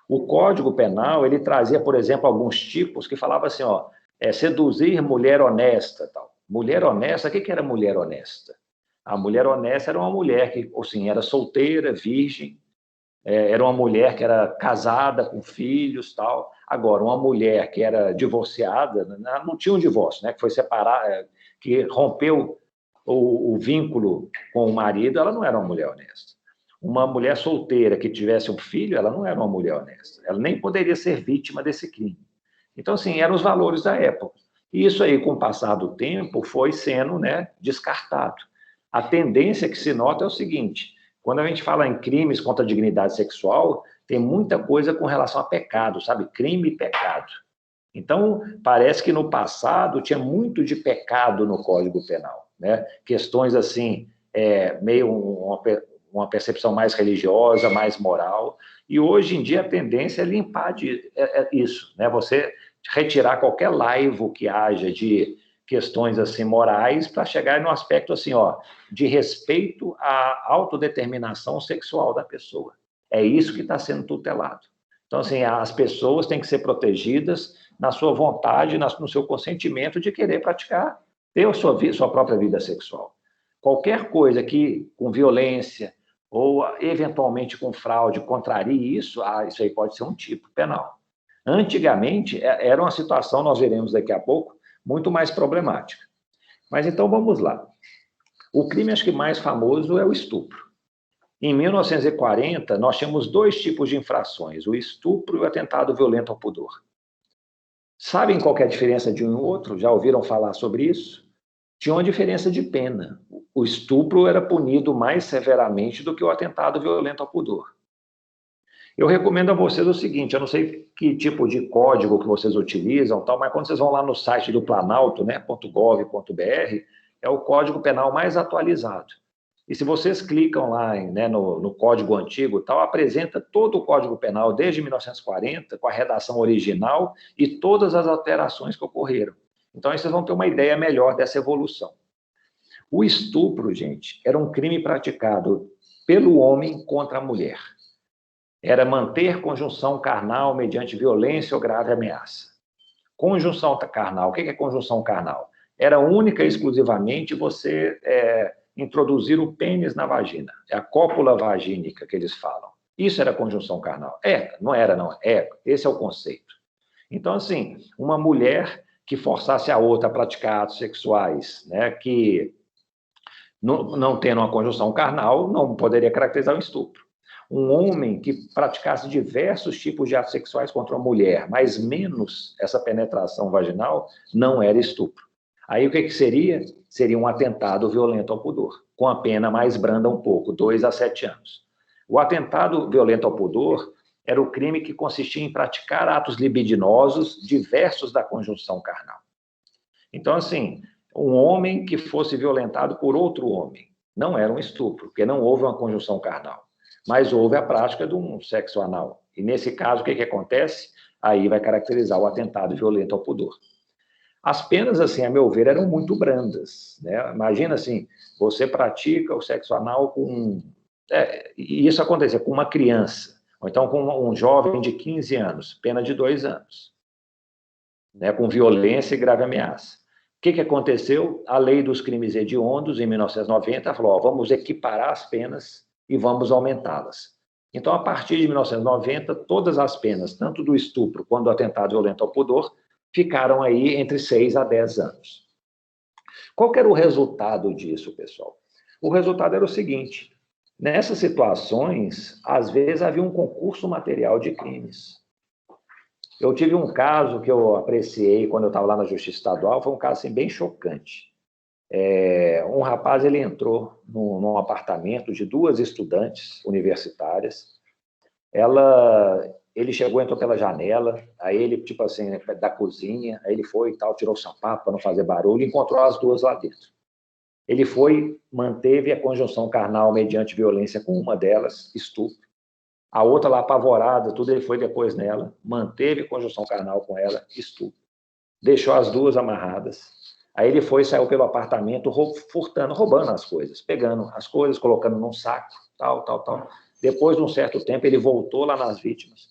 O Código Penal, ele trazia, por exemplo, alguns tipos que falava assim, ó, seduzir mulher honesta, tal. Mulher honesta, o que era mulher honesta? A mulher honesta era uma mulher que, assim, era solteira, virgem, era uma mulher que era casada com filhos, tal. Agora, uma mulher que era divorciada, não tinha um divórcio, né? Que foi separada, que rompeu o vínculo com o marido, ela não era uma mulher honesta. Uma mulher solteira que tivesse um filho, ela não era uma mulher honesta. Ela nem poderia ser vítima desse crime. Então, assim, eram os valores da época. E isso aí, com o passar do tempo, foi sendo, né, descartado. A tendência que se nota é o seguinte: quando a gente fala em crimes contra a dignidade sexual, tem muita coisa com relação a pecado, sabe? Crime e pecado. Então, parece que no passado tinha muito de pecado no Código Penal, né? Questões assim, meio uma percepção mais religiosa, mais moral, E hoje em dia a tendência é limpar isso, né? Você retirar qualquer laivo que haja de questões assim morais para chegar no aspecto assim, ó, de respeito à autodeterminação sexual da pessoa. É isso que está sendo tutelado. Então, assim, as pessoas têm que ser protegidas na sua vontade, no seu consentimento de querer praticar, ter a sua própria vida sexual. Qualquer coisa que, com violência ou, eventualmente, com fraude, contrarie isso, isso aí pode ser um tipo penal. Antigamente, era uma situação, nós veremos daqui a pouco, muito mais problemática. Mas, então, vamos lá. O crime, acho que mais famoso é o estupro. Em 1940, nós tínhamos 2 tipos de infrações, o estupro e o atentado violento ao pudor. Sabem qual é a diferença de um e outro? Já ouviram falar sobre isso? Tinha uma diferença de pena. O estupro era punido mais severamente do que o atentado violento ao pudor. Eu recomendo a vocês o seguinte, eu não sei que tipo de código que vocês utilizam, tal, mas quando vocês vão lá no site do Planalto, né, .gov.br, é o Código Penal mais atualizado. E se vocês clicam lá, né, no código antigo, tal, apresenta todo o Código Penal desde 1940, com a redação original e todas as alterações que ocorreram. Então, aí vocês vão ter uma ideia melhor dessa evolução. O estupro, gente, era um crime praticado pelo homem contra a mulher. Era manter conjunção carnal mediante violência ou grave ameaça. Conjunção carnal, o que é conjunção carnal? Era única e exclusivamente você introduzir o pênis na vagina. É a cópula vagínica que eles falam. Isso era conjunção carnal. Não era, não. Esse é o conceito. Então, assim, uma mulher que forçasse a outra a praticar atos sexuais, né, que não tendo uma conjunção carnal, não poderia caracterizar um estupro. Um homem que praticasse diversos tipos de atos sexuais contra uma mulher, mas menos essa penetração vaginal, não era estupro. Aí o que seria? Seria um atentado violento ao pudor, com a pena mais branda um pouco, 2 a 7 anos. O atentado violento ao pudor era o crime que consistia em praticar atos libidinosos diversos da conjunção carnal. Então, assim, um homem que fosse violentado por outro homem não era um estupro, porque não houve uma conjunção carnal, mas houve a prática de um sexo anal. E, nesse caso, o que acontece? Aí vai caracterizar o atentado violento ao pudor. As penas, assim, a meu ver, eram muito brandas, né? Imagina, assim, você pratica o sexo anal com... e isso acontecia com uma criança, ou então com um jovem de 15 anos, pena de 2 anos, né? Com violência e grave ameaça. O que aconteceu? A lei dos crimes hediondos, em 1990, falou, vamos equiparar as penas e vamos aumentá-las. Então, a partir de 1990, todas as penas, tanto do estupro quanto do atentado violento ao pudor, ficaram aí entre 6 a 10 anos. Qual que era o resultado disso, pessoal? O resultado era o seguinte, nessas situações, às vezes havia um concurso material de crimes. Eu tive um caso que eu apreciei quando eu estava lá na Justiça Estadual, foi um caso assim, bem chocante. Um rapaz, ele entrou num apartamento de 2 estudantes universitárias, ele chegou, entrou pela janela, aí ele, tipo assim, da cozinha, aí ele foi e tal, tirou o sapato para não fazer barulho, e encontrou as 2 lá dentro. Ele foi, manteve a conjunção carnal mediante violência com uma delas, estupro. A outra lá apavorada, tudo, ele foi depois nela, manteve conjunção carnal com ela, estupro. Deixou as 2 amarradas. Aí ele foi, saiu pelo apartamento, furtando, roubando as coisas, pegando as coisas, colocando num saco, tal. Depois de um certo tempo, ele voltou lá nas vítimas,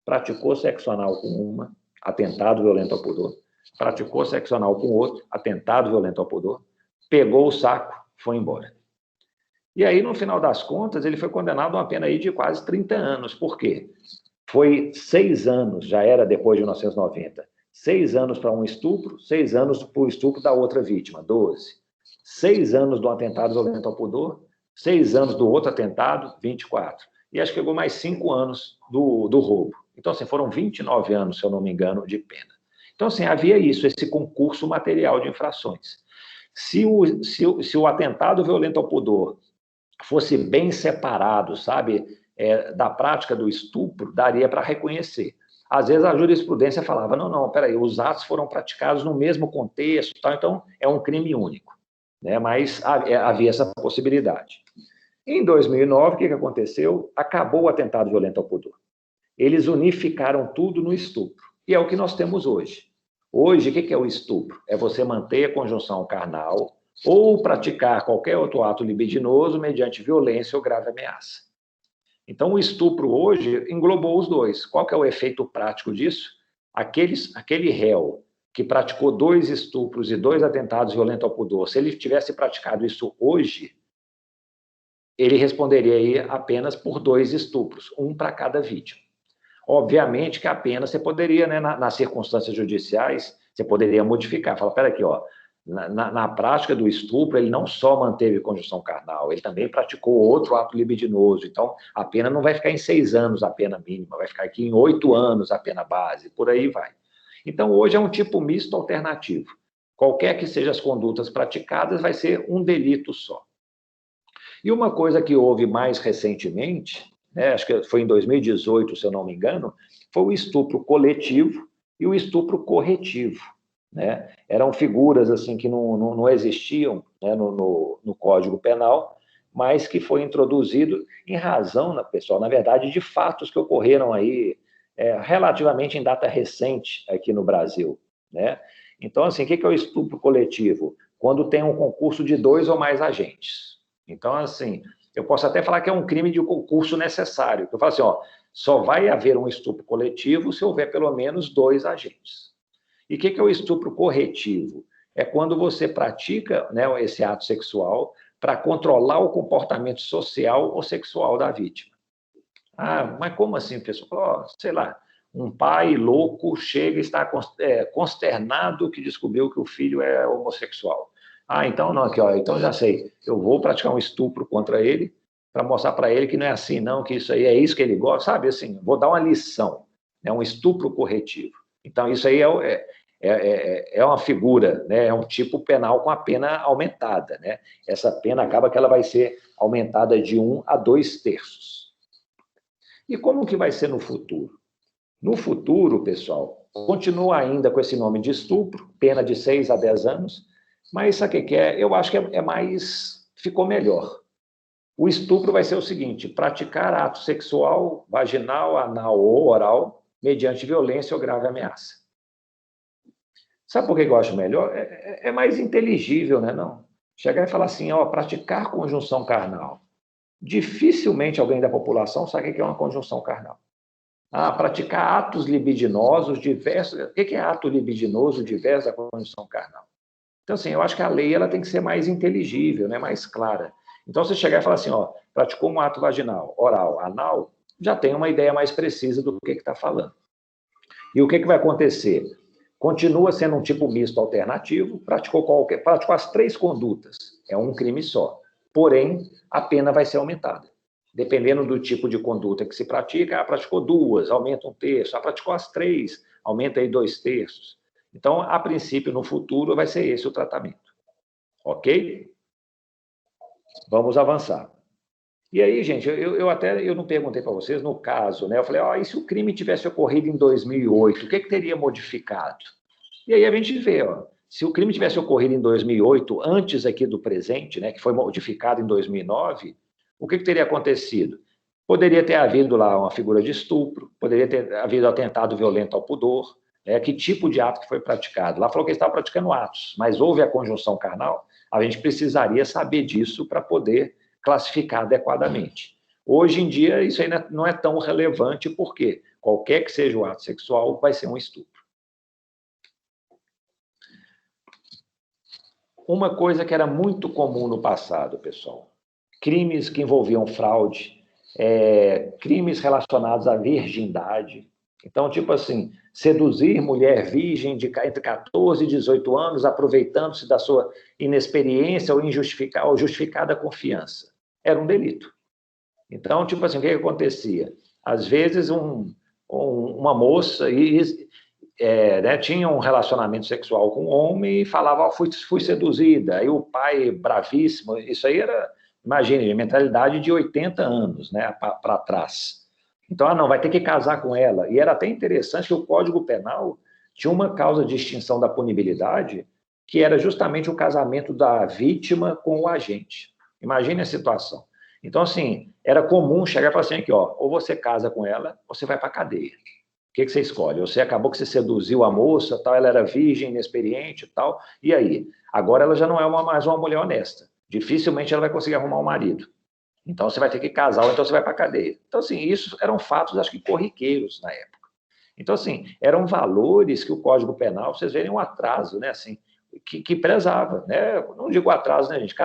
praticou sexo anal com uma, atentado violento ao pudor, praticou sexo anal com outro, atentado violento ao pudor, pegou o saco, foi embora. E aí, no final das contas, ele foi condenado a uma pena aí de quase 30 anos. Por quê? Foi 6 anos, já era depois de 1990, 6 anos para um estupro, 6 anos para o estupro da outra vítima, 12. 6 anos do atentado violento ao pudor, 6 anos do outro atentado, 24. E acho que pegou mais 5 anos do roubo. Então, assim, foram 29 anos, se eu não me engano, de pena. Então, assim, havia isso, esse concurso material de infrações. Se o atentado violento ao pudor fosse bem separado, sabe, da prática do estupro, daria para reconhecer. Às vezes a jurisprudência falava, não, peraí, os atos foram praticados no mesmo contexto, tal, então é um crime único, né? Mas havia essa possibilidade. Em 2009, o que aconteceu? Acabou o atentado violento ao pudor. Eles unificaram tudo no estupro. E é o que nós temos hoje. Hoje, o que é o estupro? É você manter a conjunção carnal ou praticar qualquer outro ato libidinoso mediante violência ou grave ameaça. Então, o estupro hoje englobou os dois. Qual que é o efeito prático disso? Aquele réu que praticou 2 estupros e 2 atentados violentos ao pudor, se ele tivesse praticado isso hoje, ele responderia aí apenas por 2 estupros, um para cada vítima. Obviamente que a pena você poderia, né, nas circunstâncias judiciais, você poderia modificar. Fala, pera aqui, ó, na prática do estupro, ele não só manteve conjunção carnal, ele também praticou outro ato libidinoso. Então, a pena não vai ficar em 6 anos, a pena mínima, vai ficar aqui em 8 anos, a pena base, por aí vai. Então, hoje é um tipo misto alternativo. Qualquer que sejam as condutas praticadas, vai ser um delito só. E uma coisa que houve mais recentemente, né, acho que foi em 2018, se eu não me engano, foi o estupro coletivo e o estupro corretivo. Né? Eram figuras assim que não existiam, né, no Código Penal, mas que foi introduzido em razão, pessoal, na verdade, de fatos que ocorreram aí relativamente em data recente aqui no Brasil. Né? Então, assim, o que é o estupro coletivo? Quando tem um concurso de 2 ou mais agentes. Então, assim, eu posso até falar que é um crime de concurso necessário. Eu falo assim, ó, só vai haver um estupro coletivo se houver pelo menos 2 agentes. E o que é o estupro corretivo? É quando você pratica, né, esse ato sexual para controlar o comportamento social ou sexual da vítima. Ah, mas como assim, pessoal? Oh, sei lá, um pai louco chega e está consternado que descobriu que o filho é homossexual. Ah, então não, aqui, ó, então já sei, eu vou praticar um estupro contra ele para mostrar para ele que não é assim, não, que isso aí é isso que ele gosta, sabe? Assim, vou dar uma lição, né, um estupro corretivo. Então, isso aí é uma figura, né? É um tipo penal com a pena aumentada. Né? Essa pena acaba que ela vai ser aumentada de 1 a 2 terços. E como que vai ser no futuro? No futuro, pessoal, continua ainda com esse nome de estupro, pena de 6 a 10 anos, mas sabe o que é? Eu acho que ficou melhor. O estupro vai ser o seguinte, praticar ato sexual, vaginal, anal ou oral, mediante violência ou grave ameaça. Sabe por que eu acho melhor? É mais inteligível, né? Não? Chegar e falar assim, ó, praticar conjunção carnal. Dificilmente alguém da população sabe o que é uma conjunção carnal. Ah, praticar atos libidinosos diversos. O que é ato libidinoso diverso da conjunção carnal? Então, assim, eu acho que a lei ela tem que ser mais inteligível, né? Mais clara. Então, você chegar e falar assim, ó, praticou um ato vaginal, oral, anal, já tem uma ideia mais precisa do que está falando. E o que vai acontecer? Continua sendo um tipo misto alternativo, praticou as 3 condutas, é um crime só. Porém, a pena vai ser aumentada. Dependendo do tipo de conduta que se pratica, praticou 2, aumenta 1 terço, praticou as 3, aumenta aí 2 terços. Então, a princípio, no futuro, vai ser esse o tratamento. Ok? Vamos avançar. E aí, gente, eu não perguntei para vocês, no caso, né? Eu falei, e se o crime tivesse ocorrido em 2008, o que teria modificado? E aí a gente vê, ó, se o crime tivesse ocorrido em 2008, antes aqui do presente, né, que foi modificado em 2009, o que teria acontecido? Poderia ter havido lá uma figura de estupro, poderia ter havido atentado violento ao pudor, né, que tipo de ato que foi praticado? Lá falou que eles estavam praticando atos, mas houve a conjunção carnal, a gente precisaria saber disso para poder classificar adequadamente. Hoje em dia, isso aí não é tão relevante, porque qualquer que seja o ato sexual, vai ser um estupro. Uma coisa que era muito comum no passado, pessoal, crimes que envolviam fraude, crimes relacionados à virgindade. Então, tipo assim, seduzir mulher virgem entre 14 e 18 anos, aproveitando-se da sua inexperiência ou justificada confiança. Era um delito. Então, tipo assim, o que acontecia? Às vezes, uma moça né, tinha um relacionamento sexual com um homem e falava, fui seduzida. Aí o pai, bravíssimo, isso aí era, imagine, mentalidade de 80 anos, né, para trás. Então, não, vai ter que casar com ela. E era até interessante que o Código Penal tinha uma causa de extinção da punibilidade, que era justamente o casamento da vítima com o agente. Imagine a situação. Então, assim, era comum chegar e falar assim, aqui, ó, ou você casa com ela, ou você vai para a cadeia. O que você escolhe? Você acabou que você seduziu a moça, tal, ela era virgem, inexperiente e tal, e aí? Agora ela já não é mais uma mulher honesta. Dificilmente ela vai conseguir arrumar um marido. Então você vai ter que casar, ou então você vai para a cadeia. Então, assim, isso eram fatos, acho que corriqueiros na época. Então, assim, eram valores que o Código Penal, vocês verem um atraso, né, assim, que prezava, né? Não digo atraso, né, gente?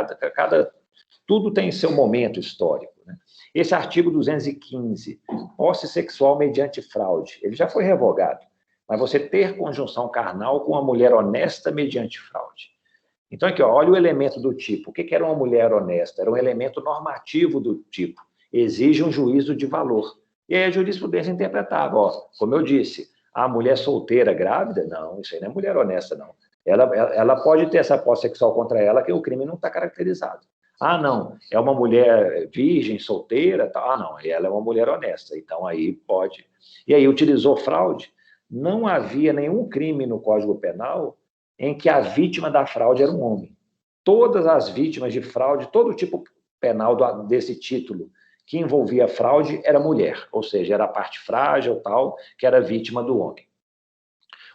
Tudo tem seu momento histórico, né? Esse artigo 215, posse sexual mediante fraude, ele já foi revogado, mas você ter conjunção carnal com uma mulher honesta mediante fraude. Então, aqui, ó, olha o elemento do tipo. O que era uma mulher honesta? Era um elemento normativo do tipo. Exige um juízo de valor. E aí a jurisprudência interpretava, ó, como eu disse, a mulher solteira grávida, não, isso aí não é mulher honesta, não. Ela pode ter essa posse sexual contra ela, que o crime não está caracterizado. Ah, não, é uma mulher virgem, solteira, tá? Ah, não, ela é uma mulher honesta, então aí pode. E aí utilizou fraude. Não havia nenhum crime no Código Penal em que a vítima da fraude era um homem. Todas as vítimas de fraude, todo tipo penal desse título que envolvia fraude era mulher, ou seja, era a parte frágil tal, que era vítima do homem.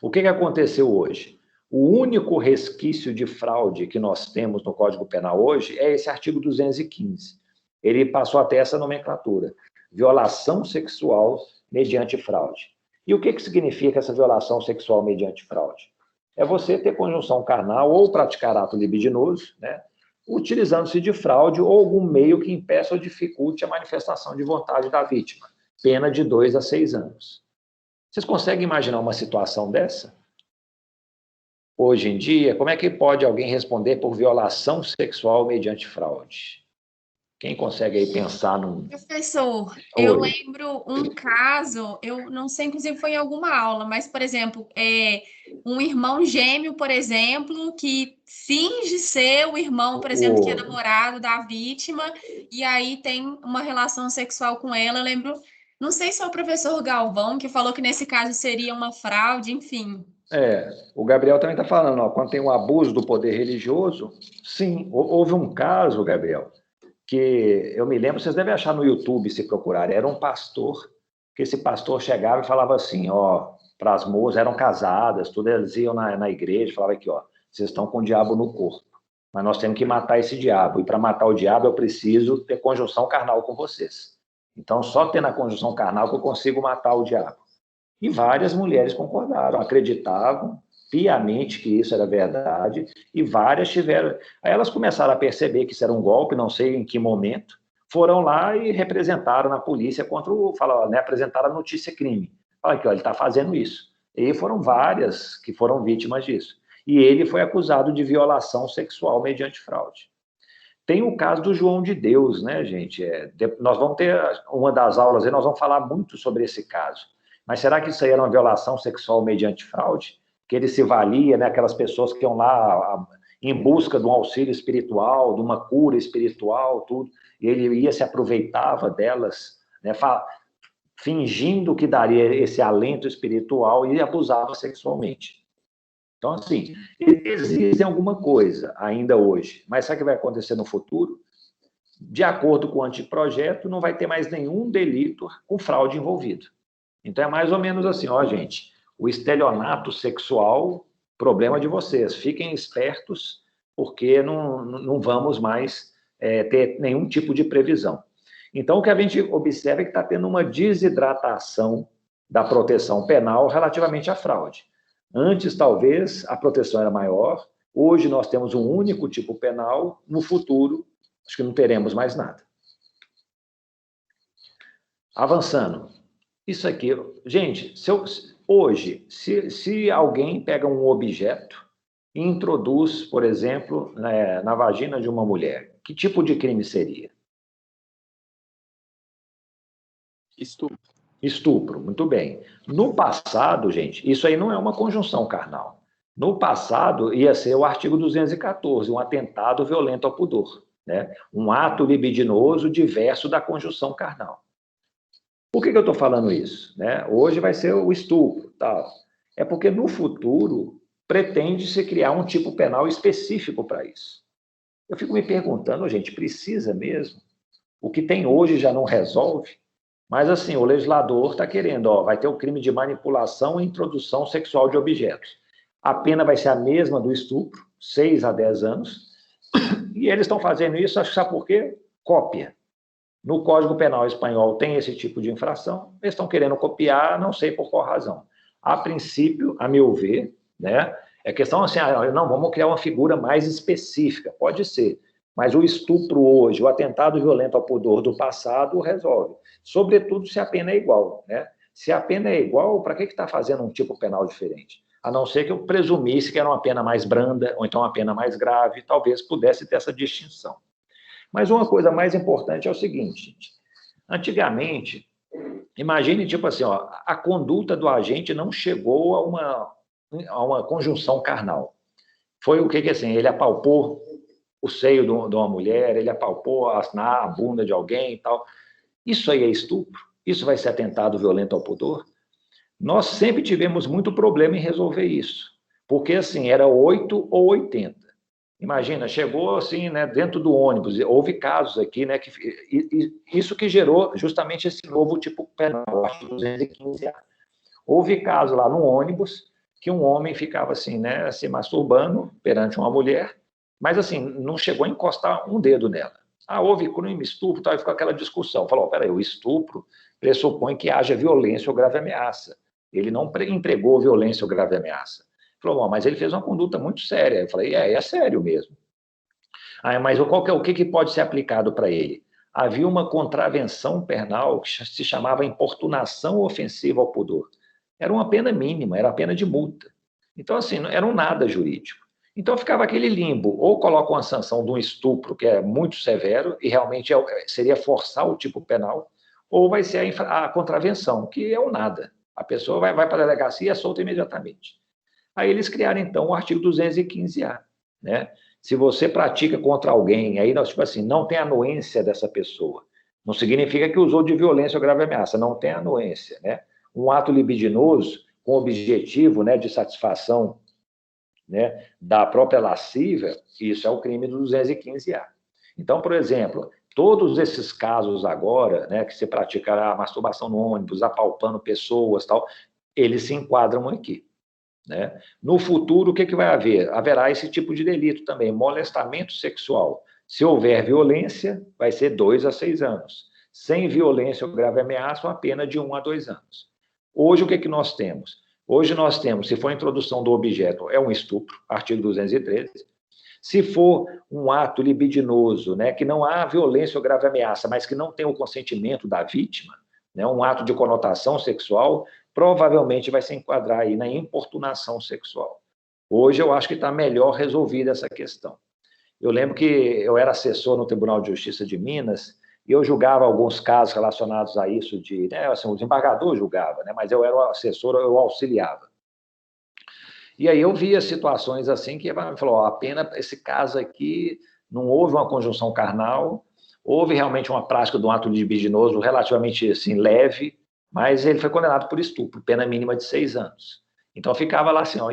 O que aconteceu hoje? O único resquício de fraude que nós temos no Código Penal hoje é esse artigo 215. Ele passou até essa nomenclatura, violação sexual mediante fraude. E o que significa essa violação sexual mediante fraude? É você ter conjunção carnal ou praticar ato libidinoso, né, utilizando-se de fraude ou algum meio que impeça ou dificulte a manifestação de vontade da vítima. Pena de 2 a 6 anos. Vocês conseguem imaginar uma situação dessa? Hoje em dia, como é que pode alguém responder por violação sexual mediante fraude? Quem consegue aí pensar num... Professor, eu lembro um caso, eu não sei, inclusive foi em alguma aula, mas, por exemplo, um irmão gêmeo, por exemplo, que finge ser o irmão, por exemplo, que é namorado da vítima, e aí tem uma relação sexual com ela. Eu lembro, não sei se é o professor Galvão, que falou que nesse caso seria uma fraude, enfim. O Gabriel também está falando, ó, quando tem um abuso do poder religioso, sim, houve um caso, Gabriel, que eu me lembro, vocês devem achar no YouTube se procurarem, era um pastor, que esse pastor chegava e falava assim, ó, para as moças, eram casadas, tudo, eles iam na igreja, falava aqui, ó, vocês estão com o diabo no corpo, mas nós temos que matar esse diabo, e para matar o diabo eu preciso ter conjunção carnal com vocês. Então, só tendo a conjunção carnal que eu consigo matar o diabo. E várias mulheres concordaram, acreditavam piamente que isso era verdade, e várias tiveram... Aí elas começaram a perceber que isso era um golpe, não sei em que momento, foram lá e representaram na polícia contra o... Falaram, né, apresentaram a notícia-crime. Falaram que ó, ele está fazendo isso. E foram várias que foram vítimas disso. E ele foi acusado de violação sexual mediante fraude. Tem o caso do João de Deus, né, gente? Nós vamos ter uma das aulas aí, nós vamos falar muito sobre esse caso. Mas será que isso aí era uma violação sexual mediante fraude? Que ele se valia, né, aquelas pessoas que iam lá em busca de um auxílio espiritual, de uma cura espiritual, tudo, e ele ia, se aproveitava delas, né, fingindo que daria esse alento espiritual e abusava sexualmente. Então, assim, existe alguma coisa ainda hoje, mas sabe o que vai acontecer no futuro? De acordo com o anteprojeto, não vai ter mais nenhum delito com fraude envolvido. Então, é mais ou menos assim, ó, gente, o estelionato sexual, problema de vocês, fiquem espertos, porque não vamos mais ter nenhum tipo de previsão. Então, o que a gente observa é que está tendo uma desidratação da proteção penal relativamente à fraude. Antes, talvez, a proteção era maior, hoje nós temos um único tipo penal, no futuro, acho que não teremos mais nada. Avançando. Isso aqui, gente, hoje, se alguém pega um objeto e introduz, por exemplo, na vagina de uma mulher, que tipo de crime seria? Estupro. Estupro, muito bem. No passado, gente, isso aí não é uma conjunção carnal. No passado, ia ser o artigo 214, um atentado violento ao pudor, né? Um ato libidinoso diverso da conjunção carnal. Por que eu estou falando isso? Né? Hoje vai ser o estupro, tal. É porque no futuro pretende-se criar um tipo penal específico para isso. Eu fico me perguntando, gente, precisa mesmo? O que tem hoje já não resolve, mas assim, o legislador está querendo, ó, vai ter o crime de manipulação e introdução sexual de objetos. A pena vai ser a mesma do estupro, 6 a 10 anos, e eles estão fazendo isso, acho que sabe por quê? Cópia. No Código Penal espanhol tem esse tipo de infração, eles estão querendo copiar, não sei por qual razão. A princípio, a meu ver, né, é questão assim, não, vamos criar uma figura mais específica, pode ser, mas o estupro hoje, o atentado violento ao pudor do passado resolve, sobretudo se a pena é igual, né? Se a pena é igual, para que está fazendo um tipo penal diferente? A não ser que eu presumisse que era uma pena mais branda, ou então uma pena mais grave, talvez pudesse ter essa distinção. Mas uma coisa mais importante é o seguinte, gente. Antigamente, imagine, tipo assim, ó, a conduta do agente não chegou a uma conjunção carnal. Foi o que assim, ele apalpou o seio de uma mulher, ele apalpou a bunda de alguém e tal. Isso aí é estupro? Isso vai ser atentado violento ao pudor? Nós sempre tivemos muito problema em resolver isso, porque assim, era 8 ou 80. Imagina, chegou assim, né, dentro do ônibus, houve casos aqui, né, isso que gerou justamente esse novo tipo penal, artigo 215A. Houve casos lá no ônibus que um homem ficava assim, né, se masturbando perante uma mulher, mas assim, não chegou a encostar um dedo nela. Houve crime, estupro, tal, e ficou aquela discussão. Falou, peraí, o estupro pressupõe que haja violência ou grave ameaça. Ele não empregou violência ou grave ameaça. Falou, mas ele fez uma conduta muito séria. Eu falei, é sério mesmo. Mas o que pode ser aplicado para ele? Havia uma contravenção penal que se chamava importunação ofensiva ao pudor. Era uma pena mínima, era a pena de multa. Então, assim, não era um nada jurídico. Então, ficava aquele limbo. Ou coloca uma sanção de um estupro, que é muito severo, e realmente seria forçar o tipo penal, ou vai ser a contravenção, que é o nada. A pessoa vai para a delegacia e é solta imediatamente. Aí eles criaram, então, o artigo 215A, né? Se você pratica contra alguém, aí, tipo assim, não tem anuência dessa pessoa. Não significa que usou de violência ou grave ameaça, não tem anuência, né? Um ato libidinoso, com objetivo, né, de satisfação, né, da própria lascívia, isso é o crime do 215A. Então, por exemplo, todos esses casos agora, né, que se praticará masturbação no ônibus, apalpando pessoas, tal, eles se enquadram aqui. Né? No futuro, o que vai haver? Haverá esse tipo de delito também, molestamento sexual. Se houver violência, vai ser 2 a 6 anos. Sem violência ou grave ameaça, uma pena de 1 a 2 anos. Hoje, o que nós temos? Hoje nós temos, se for a introdução do objeto, é um estupro, artigo 213. Se for um ato libidinoso, né, que não há violência ou grave ameaça, mas que não tem o consentimento da vítima, né, um ato de conotação sexual, provavelmente vai se enquadrar aí na importunação sexual. Hoje eu acho que está melhor resolvida essa questão. Eu lembro que eu era assessor no Tribunal de Justiça de Minas e eu julgava alguns casos relacionados a isso, né, assim, o desembargador julgava, né, mas eu era o assessor, eu auxiliava. E aí eu via situações assim que falou, a pena, esse caso aqui, não houve uma conjunção carnal, houve realmente uma prática de um ato libidinoso relativamente assim, leve, mas ele foi condenado por estupro, pena mínima de 6 anos. Então ficava lá assim, ó,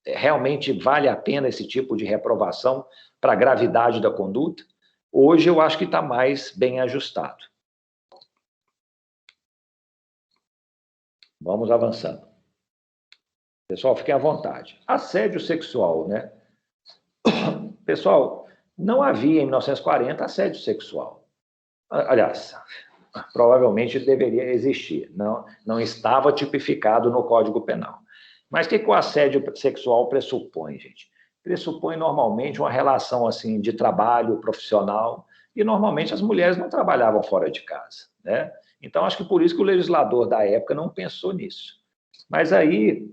realmente vale a pena esse tipo de reprovação para a gravidade da conduta? Hoje eu acho que está mais bem ajustado. Vamos avançando. Pessoal, fiquem à vontade. Assédio sexual, né? Pessoal, não havia em 1940 assédio sexual. Aliás, provavelmente deveria existir. Não estava tipificado no Código Penal. Mas o que o assédio sexual pressupõe, gente? Pressupõe normalmente uma relação assim de trabalho profissional e normalmente as mulheres não trabalhavam fora de casa, né? Então acho que por isso que o legislador da época não pensou nisso. Mas aí,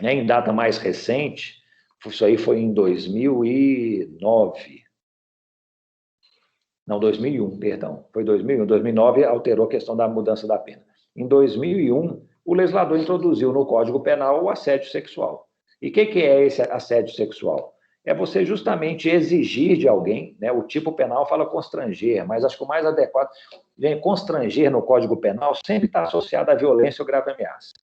né, em data mais recente, isso aí foi em 2009. Não, 2001, perdão. Foi 2001. 2009 alterou a questão da mudança da pena. Em 2001, o legislador introduziu no Código Penal o assédio sexual. E o que é esse assédio sexual? É você justamente exigir de alguém, né? O tipo penal fala constranger, mas acho que o mais adequado, constranger no Código Penal sempre está associado à violência ou grave ameaça.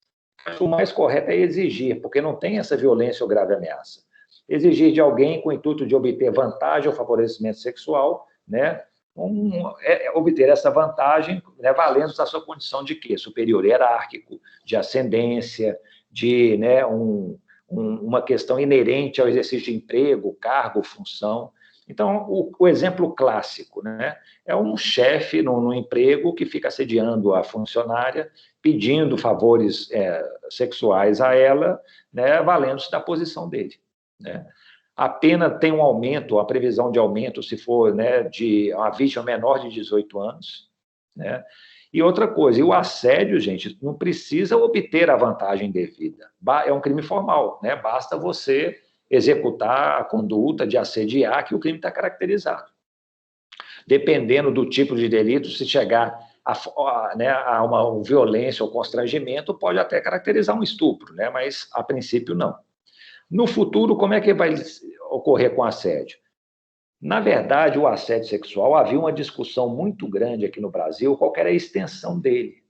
O mais correto é exigir, porque não tem essa violência ou grave ameaça. Exigir de alguém com o intuito de obter vantagem ou favorecimento sexual, né? obter essa vantagem, né, valendo da sua condição de quê? Superior hierárquico, de ascendência, de, né, uma questão inerente ao exercício de emprego, cargo, função. Então, o exemplo clássico, né, é um chefe no emprego que fica assediando a funcionária, pedindo favores sexuais a ela, né, valendo-se da posição dele, né? A pena tem um aumento, a previsão de aumento, se for, né, de uma vítima menor de 18 anos, né? E outra coisa, e o assédio, gente, não precisa obter a vantagem devida. É um crime formal, né? Basta você executar a conduta de assediar que o crime está caracterizado. Dependendo do tipo de delito, se chegar a uma violência ou constrangimento, pode até caracterizar um estupro, né? Mas, a princípio, não. No futuro, como é que vai ocorrer com assédio? Na verdade, o assédio sexual, havia uma discussão muito grande aqui no Brasil, qual era a extensão dele.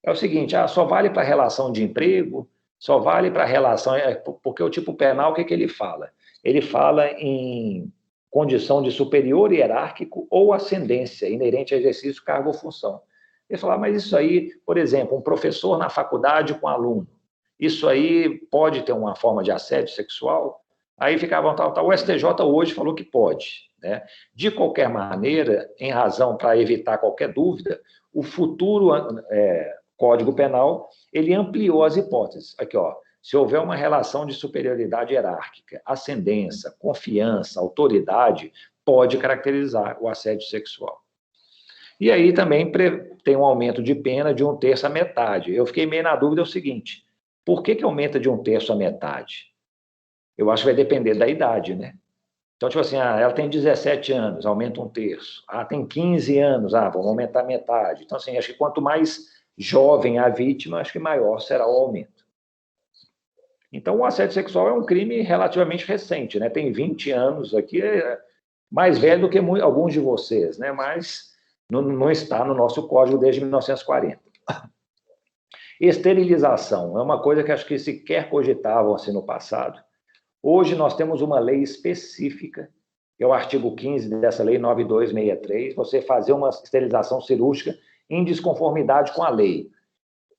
É o seguinte, só vale para relação de emprego, só vale para relação... Porque o tipo penal, o que ele fala? Ele fala em condição de superior hierárquico ou ascendência, inerente a exercício, cargo ou função. Ele fala, mas isso aí, por exemplo, um professor na faculdade com aluno, isso aí pode ter uma forma de assédio sexual? Aí ficava o STJ hoje falou que pode, né? De qualquer maneira, em razão para evitar qualquer dúvida, o futuro Código Penal, ele ampliou as hipóteses. Aqui, ó, se houver uma relação de superioridade hierárquica, ascendência, confiança, autoridade, pode caracterizar o assédio sexual. E aí também tem um aumento de pena de 1/3 a metade. Eu fiquei meio na dúvida, é o seguinte, por que aumenta de 1/3 a metade? Eu acho que vai depender da idade, né? Então, tipo assim, ela tem 17 anos, aumenta 1/3. Tem 15 anos, vamos aumentar metade. Então, assim, acho que quanto mais jovem a vítima, acho que maior será o aumento. Então, o assédio sexual é um crime relativamente recente, né? Tem 20 anos aqui, mais velho do que alguns de vocês, né? Mas não está no nosso código desde 1940. Esterilização é uma coisa que acho que sequer cogitavam assim no passado. Hoje nós temos uma lei específica, que é o artigo 15 dessa lei 9263, você fazer uma esterilização cirúrgica em desconformidade com a lei.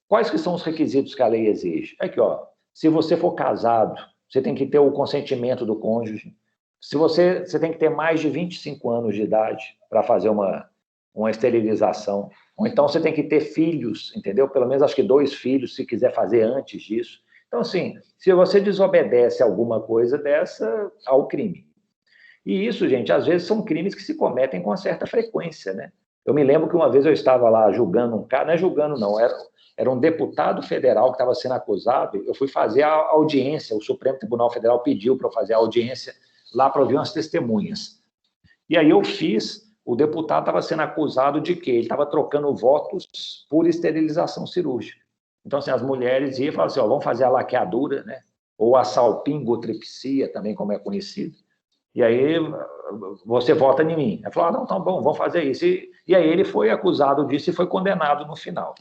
Quais que são os requisitos que a lei exige? Aqui, ó, se você for casado, você tem que ter o consentimento do cônjuge. Se você tem que ter mais de 25 anos de idade para fazer uma esterilização. Ou então você tem que ter filhos, entendeu? Pelo menos acho que 2 filhos, se quiser fazer antes disso. Então, assim, se você desobedece alguma coisa dessa, ao crime. E isso, gente, às vezes são crimes que se cometem com certa frequência, né? Eu me lembro que uma vez eu estava lá julgando um cara, não é julgando não, era um deputado federal que estava sendo acusado, eu fui fazer a audiência, o Supremo Tribunal Federal pediu para eu fazer a audiência lá para ouvir umas testemunhas. E aí eu fiz, o deputado estava sendo acusado de quê? Ele estava trocando votos por esterilização cirúrgica. Então, assim, as mulheres iam e falavam assim, vamos fazer a laqueadura, né? Ou a salpingotripsia, também como é conhecido. E aí, você vota em mim. Ele falou, não, tá bom, vamos fazer isso. E aí ele foi acusado disso e foi condenado no final.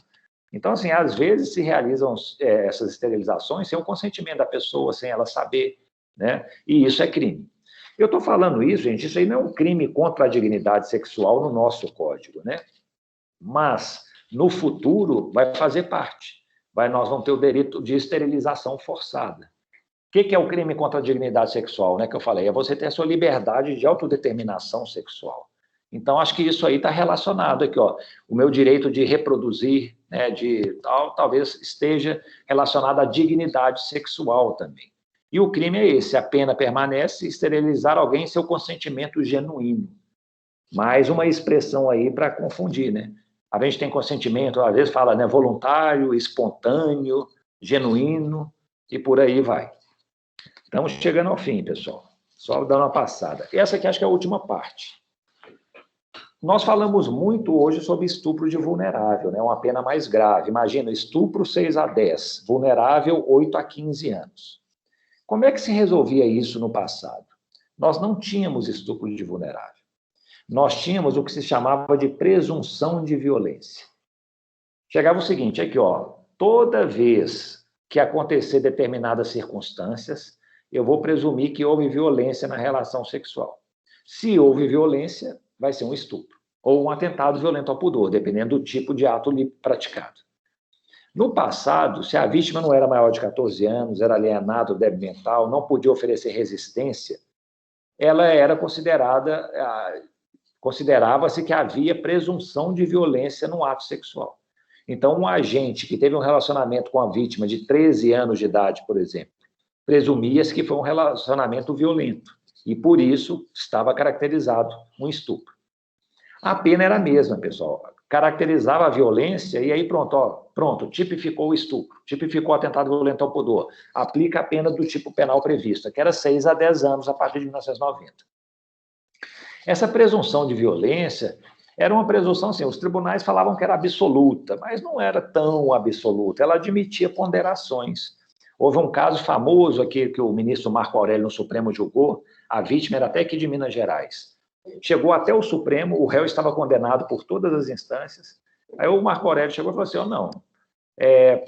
Então, assim, às vezes se realizam essas esterilizações sem o consentimento da pessoa, sem ela saber, né? E isso é crime. Eu estou falando isso, gente, isso aí não é um crime contra a dignidade sexual no nosso código, né? Mas, no futuro, vai fazer parte. Nós vamos ter o delito de esterilização forçada. O que é o crime contra a dignidade sexual, né? Que eu falei, é você ter a sua liberdade de autodeterminação sexual. Então, acho que isso aí está relacionado aqui, ó. O meu direito de reproduzir, né, talvez esteja relacionado à dignidade sexual também. E o crime é esse, a pena permanece, esterilizar alguém sem seu consentimento genuíno. Mais uma expressão aí para confundir, né? A gente tem consentimento, às vezes fala, né, voluntário, espontâneo, genuíno, e por aí vai. Estamos chegando ao fim, pessoal. Só dando uma passada. Essa aqui acho que é a última parte. Nós falamos muito hoje sobre estupro de vulnerável, né? Uma pena mais grave. Imagina, estupro 6 a 10, vulnerável 8 a 15 anos. Como é que se resolvia isso no passado? Nós não tínhamos estupro de vulnerável. Nós tínhamos o que se chamava de presunção de violência. Chegava o seguinte, aqui, ó, toda vez que acontecer determinadas circunstâncias, eu vou presumir que houve violência na relação sexual. Se houve violência, vai ser um estupro. ou um atentado violento ao pudor, dependendo do tipo de ato praticado. No passado, se a vítima não era maior de 14 anos, era alienada ou débil mental, não podia oferecer resistência, ela era considerava-se que havia presunção de violência no ato sexual. Então, um agente que teve um relacionamento com a vítima de 13 anos de idade, por exemplo, presumia-se que foi um relacionamento violento, e por isso estava caracterizado um estupro. A pena era a mesma, pessoal. Caracterizava a violência e aí pronto, tipificou o estupro, tipificou o atentado violento ao pudor. Aplica a pena do tipo penal prevista, que era 6 a 10 anos a partir de 1990. Essa presunção de violência era uma presunção, assim, os tribunais falavam que era absoluta, mas não era tão absoluta, ela admitia ponderações. Houve um caso famoso aqui que o ministro Marco Aurélio no Supremo julgou, a vítima era até aqui de Minas Gerais. Chegou até o Supremo, o réu estava condenado por todas as instâncias, aí o Marco Aurélio chegou e falou assim, não,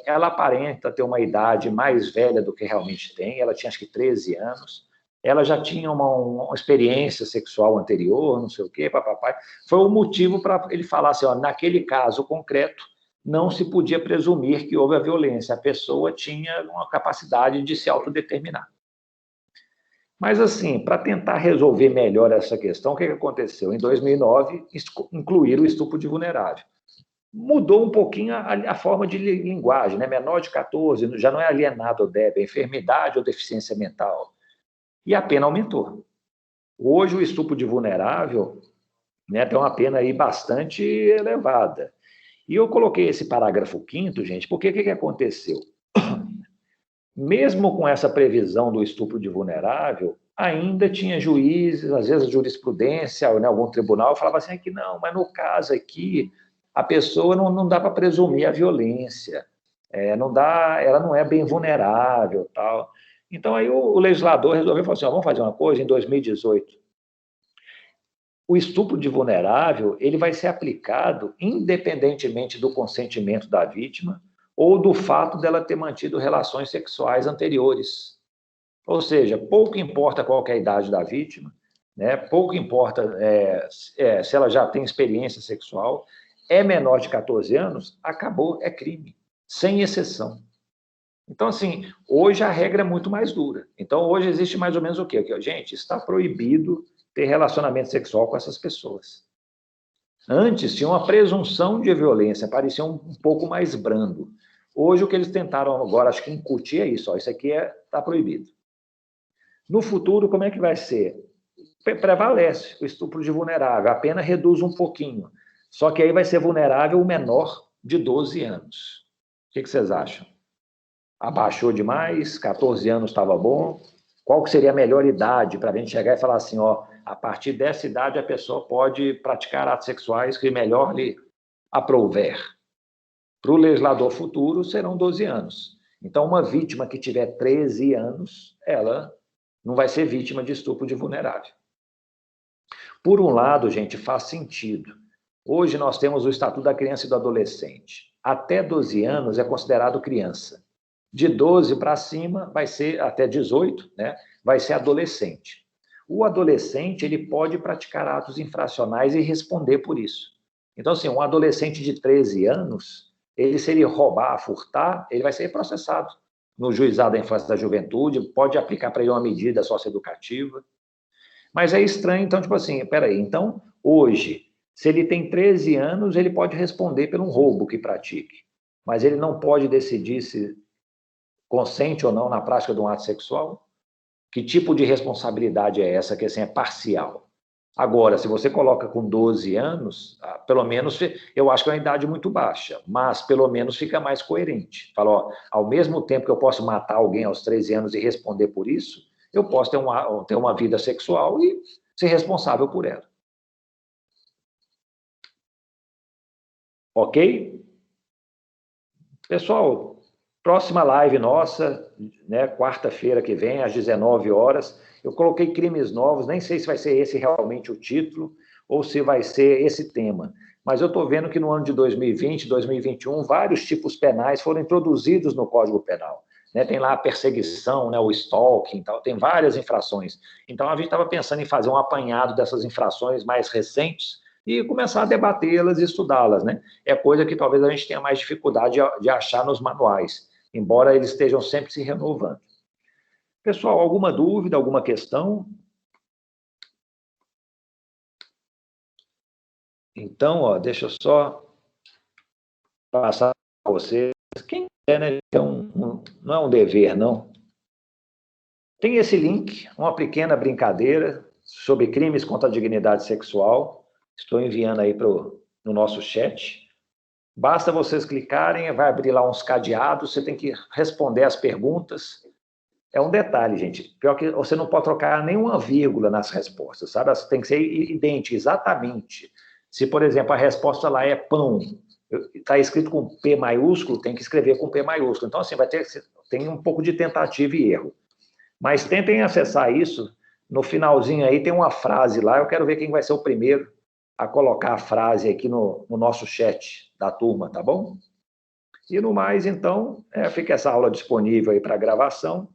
ela aparenta ter uma idade mais velha do que realmente tem, ela tinha acho que 13 anos, ela já tinha uma experiência sexual anterior, não sei o quê, papai. Foi o motivo para ele falar assim, naquele caso concreto, não se podia presumir que houve a violência, a pessoa tinha uma capacidade de se autodeterminar. Mas, assim, para tentar resolver melhor essa questão, o que aconteceu? Em 2009, incluíram o estupro de vulnerável. Mudou um pouquinho a forma de linguagem, né? Menor de 14, já não é alienado ou débil, é enfermidade ou deficiência mental. E a pena aumentou. Hoje, o estupro de vulnerável, né, tem uma pena aí bastante elevada. E eu coloquei esse parágrafo 5º, gente, porque o que aconteceu? Mesmo com essa previsão do estupro de vulnerável, ainda tinha juízes, às vezes a jurisprudência, ou em algum tribunal, falava assim, que não, mas no caso aqui, a pessoa não dá para presumir a violência, ela não é bem vulnerável, tal. Então, aí o legislador resolveu falar assim, vamos fazer uma coisa, em 2018, o estupro de vulnerável, ele vai ser aplicado independentemente do consentimento da vítima ou do fato dela ter mantido relações sexuais anteriores. Ou seja, pouco importa qual é a idade da vítima, né? Pouco importa se ela já tem experiência sexual, é menor de 14 anos, acabou, é crime, sem exceção. Então, assim, hoje a regra é muito mais dura. Então, hoje existe mais ou menos o quê? Gente, está proibido ter relacionamento sexual com essas pessoas. Antes, tinha uma presunção de violência, parecia um pouco mais brando. Hoje, o que eles tentaram agora, acho que incutir é isso, isso aqui está proibido. No futuro, como é que vai ser? Prevalece o estupro de vulnerável, a pena reduz um pouquinho, só que aí vai ser vulnerável o menor de 12 anos. O que vocês acham? Abaixou demais, 14 anos estava bom. Qual que seria a melhor idade para a gente chegar e falar assim, a partir dessa idade a pessoa pode praticar atos sexuais que melhor lhe aprouver? Para o legislador futuro serão 12 anos. Então, uma vítima que tiver 13 anos, ela não vai ser vítima de estupro de vulnerável. Por um lado, gente, faz sentido. Hoje nós temos o Estatuto da Criança e do Adolescente. Até 12 anos é considerado criança. De 12 para cima, vai ser até 18, né? Vai ser adolescente. O adolescente, ele pode praticar atos infracionais e responder por isso. Então, assim, um adolescente de 13 anos, se ele roubar, furtar, ele vai ser processado no juizado da infância e da juventude, pode aplicar para ele uma medida socioeducativa. Mas é estranho, então, tipo assim, peraí, então, hoje, se ele tem 13 anos, ele pode responder por um roubo que pratique, mas ele não pode decidir se consente ou não na prática de um ato sexual? Que tipo de responsabilidade é essa que assim, é parcial? Agora, se você coloca com 12 anos, pelo menos, eu acho que é uma idade muito baixa, mas pelo menos fica mais coerente. Fala, ao mesmo tempo que eu posso matar alguém aos 13 anos e responder por isso, eu posso ter uma vida sexual e ser responsável por ela. Ok? Pessoal, próxima live nossa, né, quarta-feira que vem, às 19 horas, eu coloquei crimes novos, nem sei se vai ser esse realmente o título, ou se vai ser esse tema, mas eu estou vendo que no ano de 2020, 2021, vários tipos penais foram introduzidos no Código Penal. Né? Tem lá a perseguição, né, o stalking, tal, tem várias infrações. Então, a gente estava pensando em fazer um apanhado dessas infrações mais recentes, e começar a debatê-las e estudá-las, né? É coisa que talvez a gente tenha mais dificuldade de achar nos manuais, embora eles estejam sempre se renovando. Pessoal, alguma dúvida, alguma questão? Então, ó, deixa eu só passar para vocês. Quem quer, né? Não é um dever, não. Tem esse link, uma pequena brincadeira sobre crimes contra a dignidade sexual. Estou enviando aí no nosso chat. Basta vocês clicarem, vai abrir lá uns cadeados, você tem que responder as perguntas. É um detalhe, gente. Pior que você não pode trocar nenhuma vírgula nas respostas, sabe? Elas têm que ser idênticas, exatamente. Se, por exemplo, a resposta lá é pão, está escrito com P maiúsculo, tem que escrever com P maiúsculo. Então, assim, tem um pouco de tentativa e erro. Mas tentem acessar isso. No finalzinho aí tem uma frase lá, eu quero ver quem vai ser o primeiro a colocar a frase aqui no nosso chat da turma, tá bom? E no mais, então, fica essa aula disponível aí para gravação,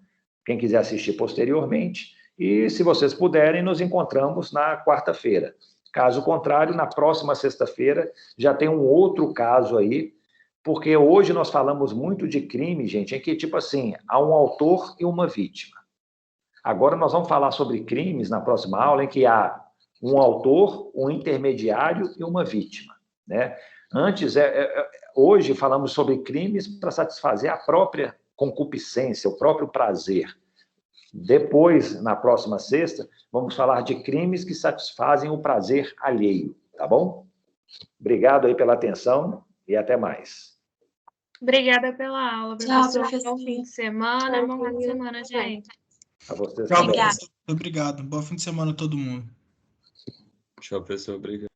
quem quiser assistir posteriormente, e se vocês puderem, nos encontramos na quarta-feira. Caso contrário, na próxima sexta-feira já tem um outro caso aí, porque hoje nós falamos muito de crime, gente, em que, tipo assim, há um autor e uma vítima. Agora nós vamos falar sobre crimes na próxima aula, em que há um autor, um intermediário e uma vítima, né? Antes, hoje falamos sobre crimes para satisfazer a própria concupiscência, o próprio prazer. Depois, na próxima sexta, vamos falar de crimes que satisfazem o prazer alheio, tá bom? Obrigado aí pela atenção e até mais. Obrigada pela aula, Tchau, professor. professor. Bom fim de semana. Bom fim de semana, gente. A vocês Tchau, também. professor. Obrigado. Bom fim de semana a todo mundo. Tchau, professor. Obrigado.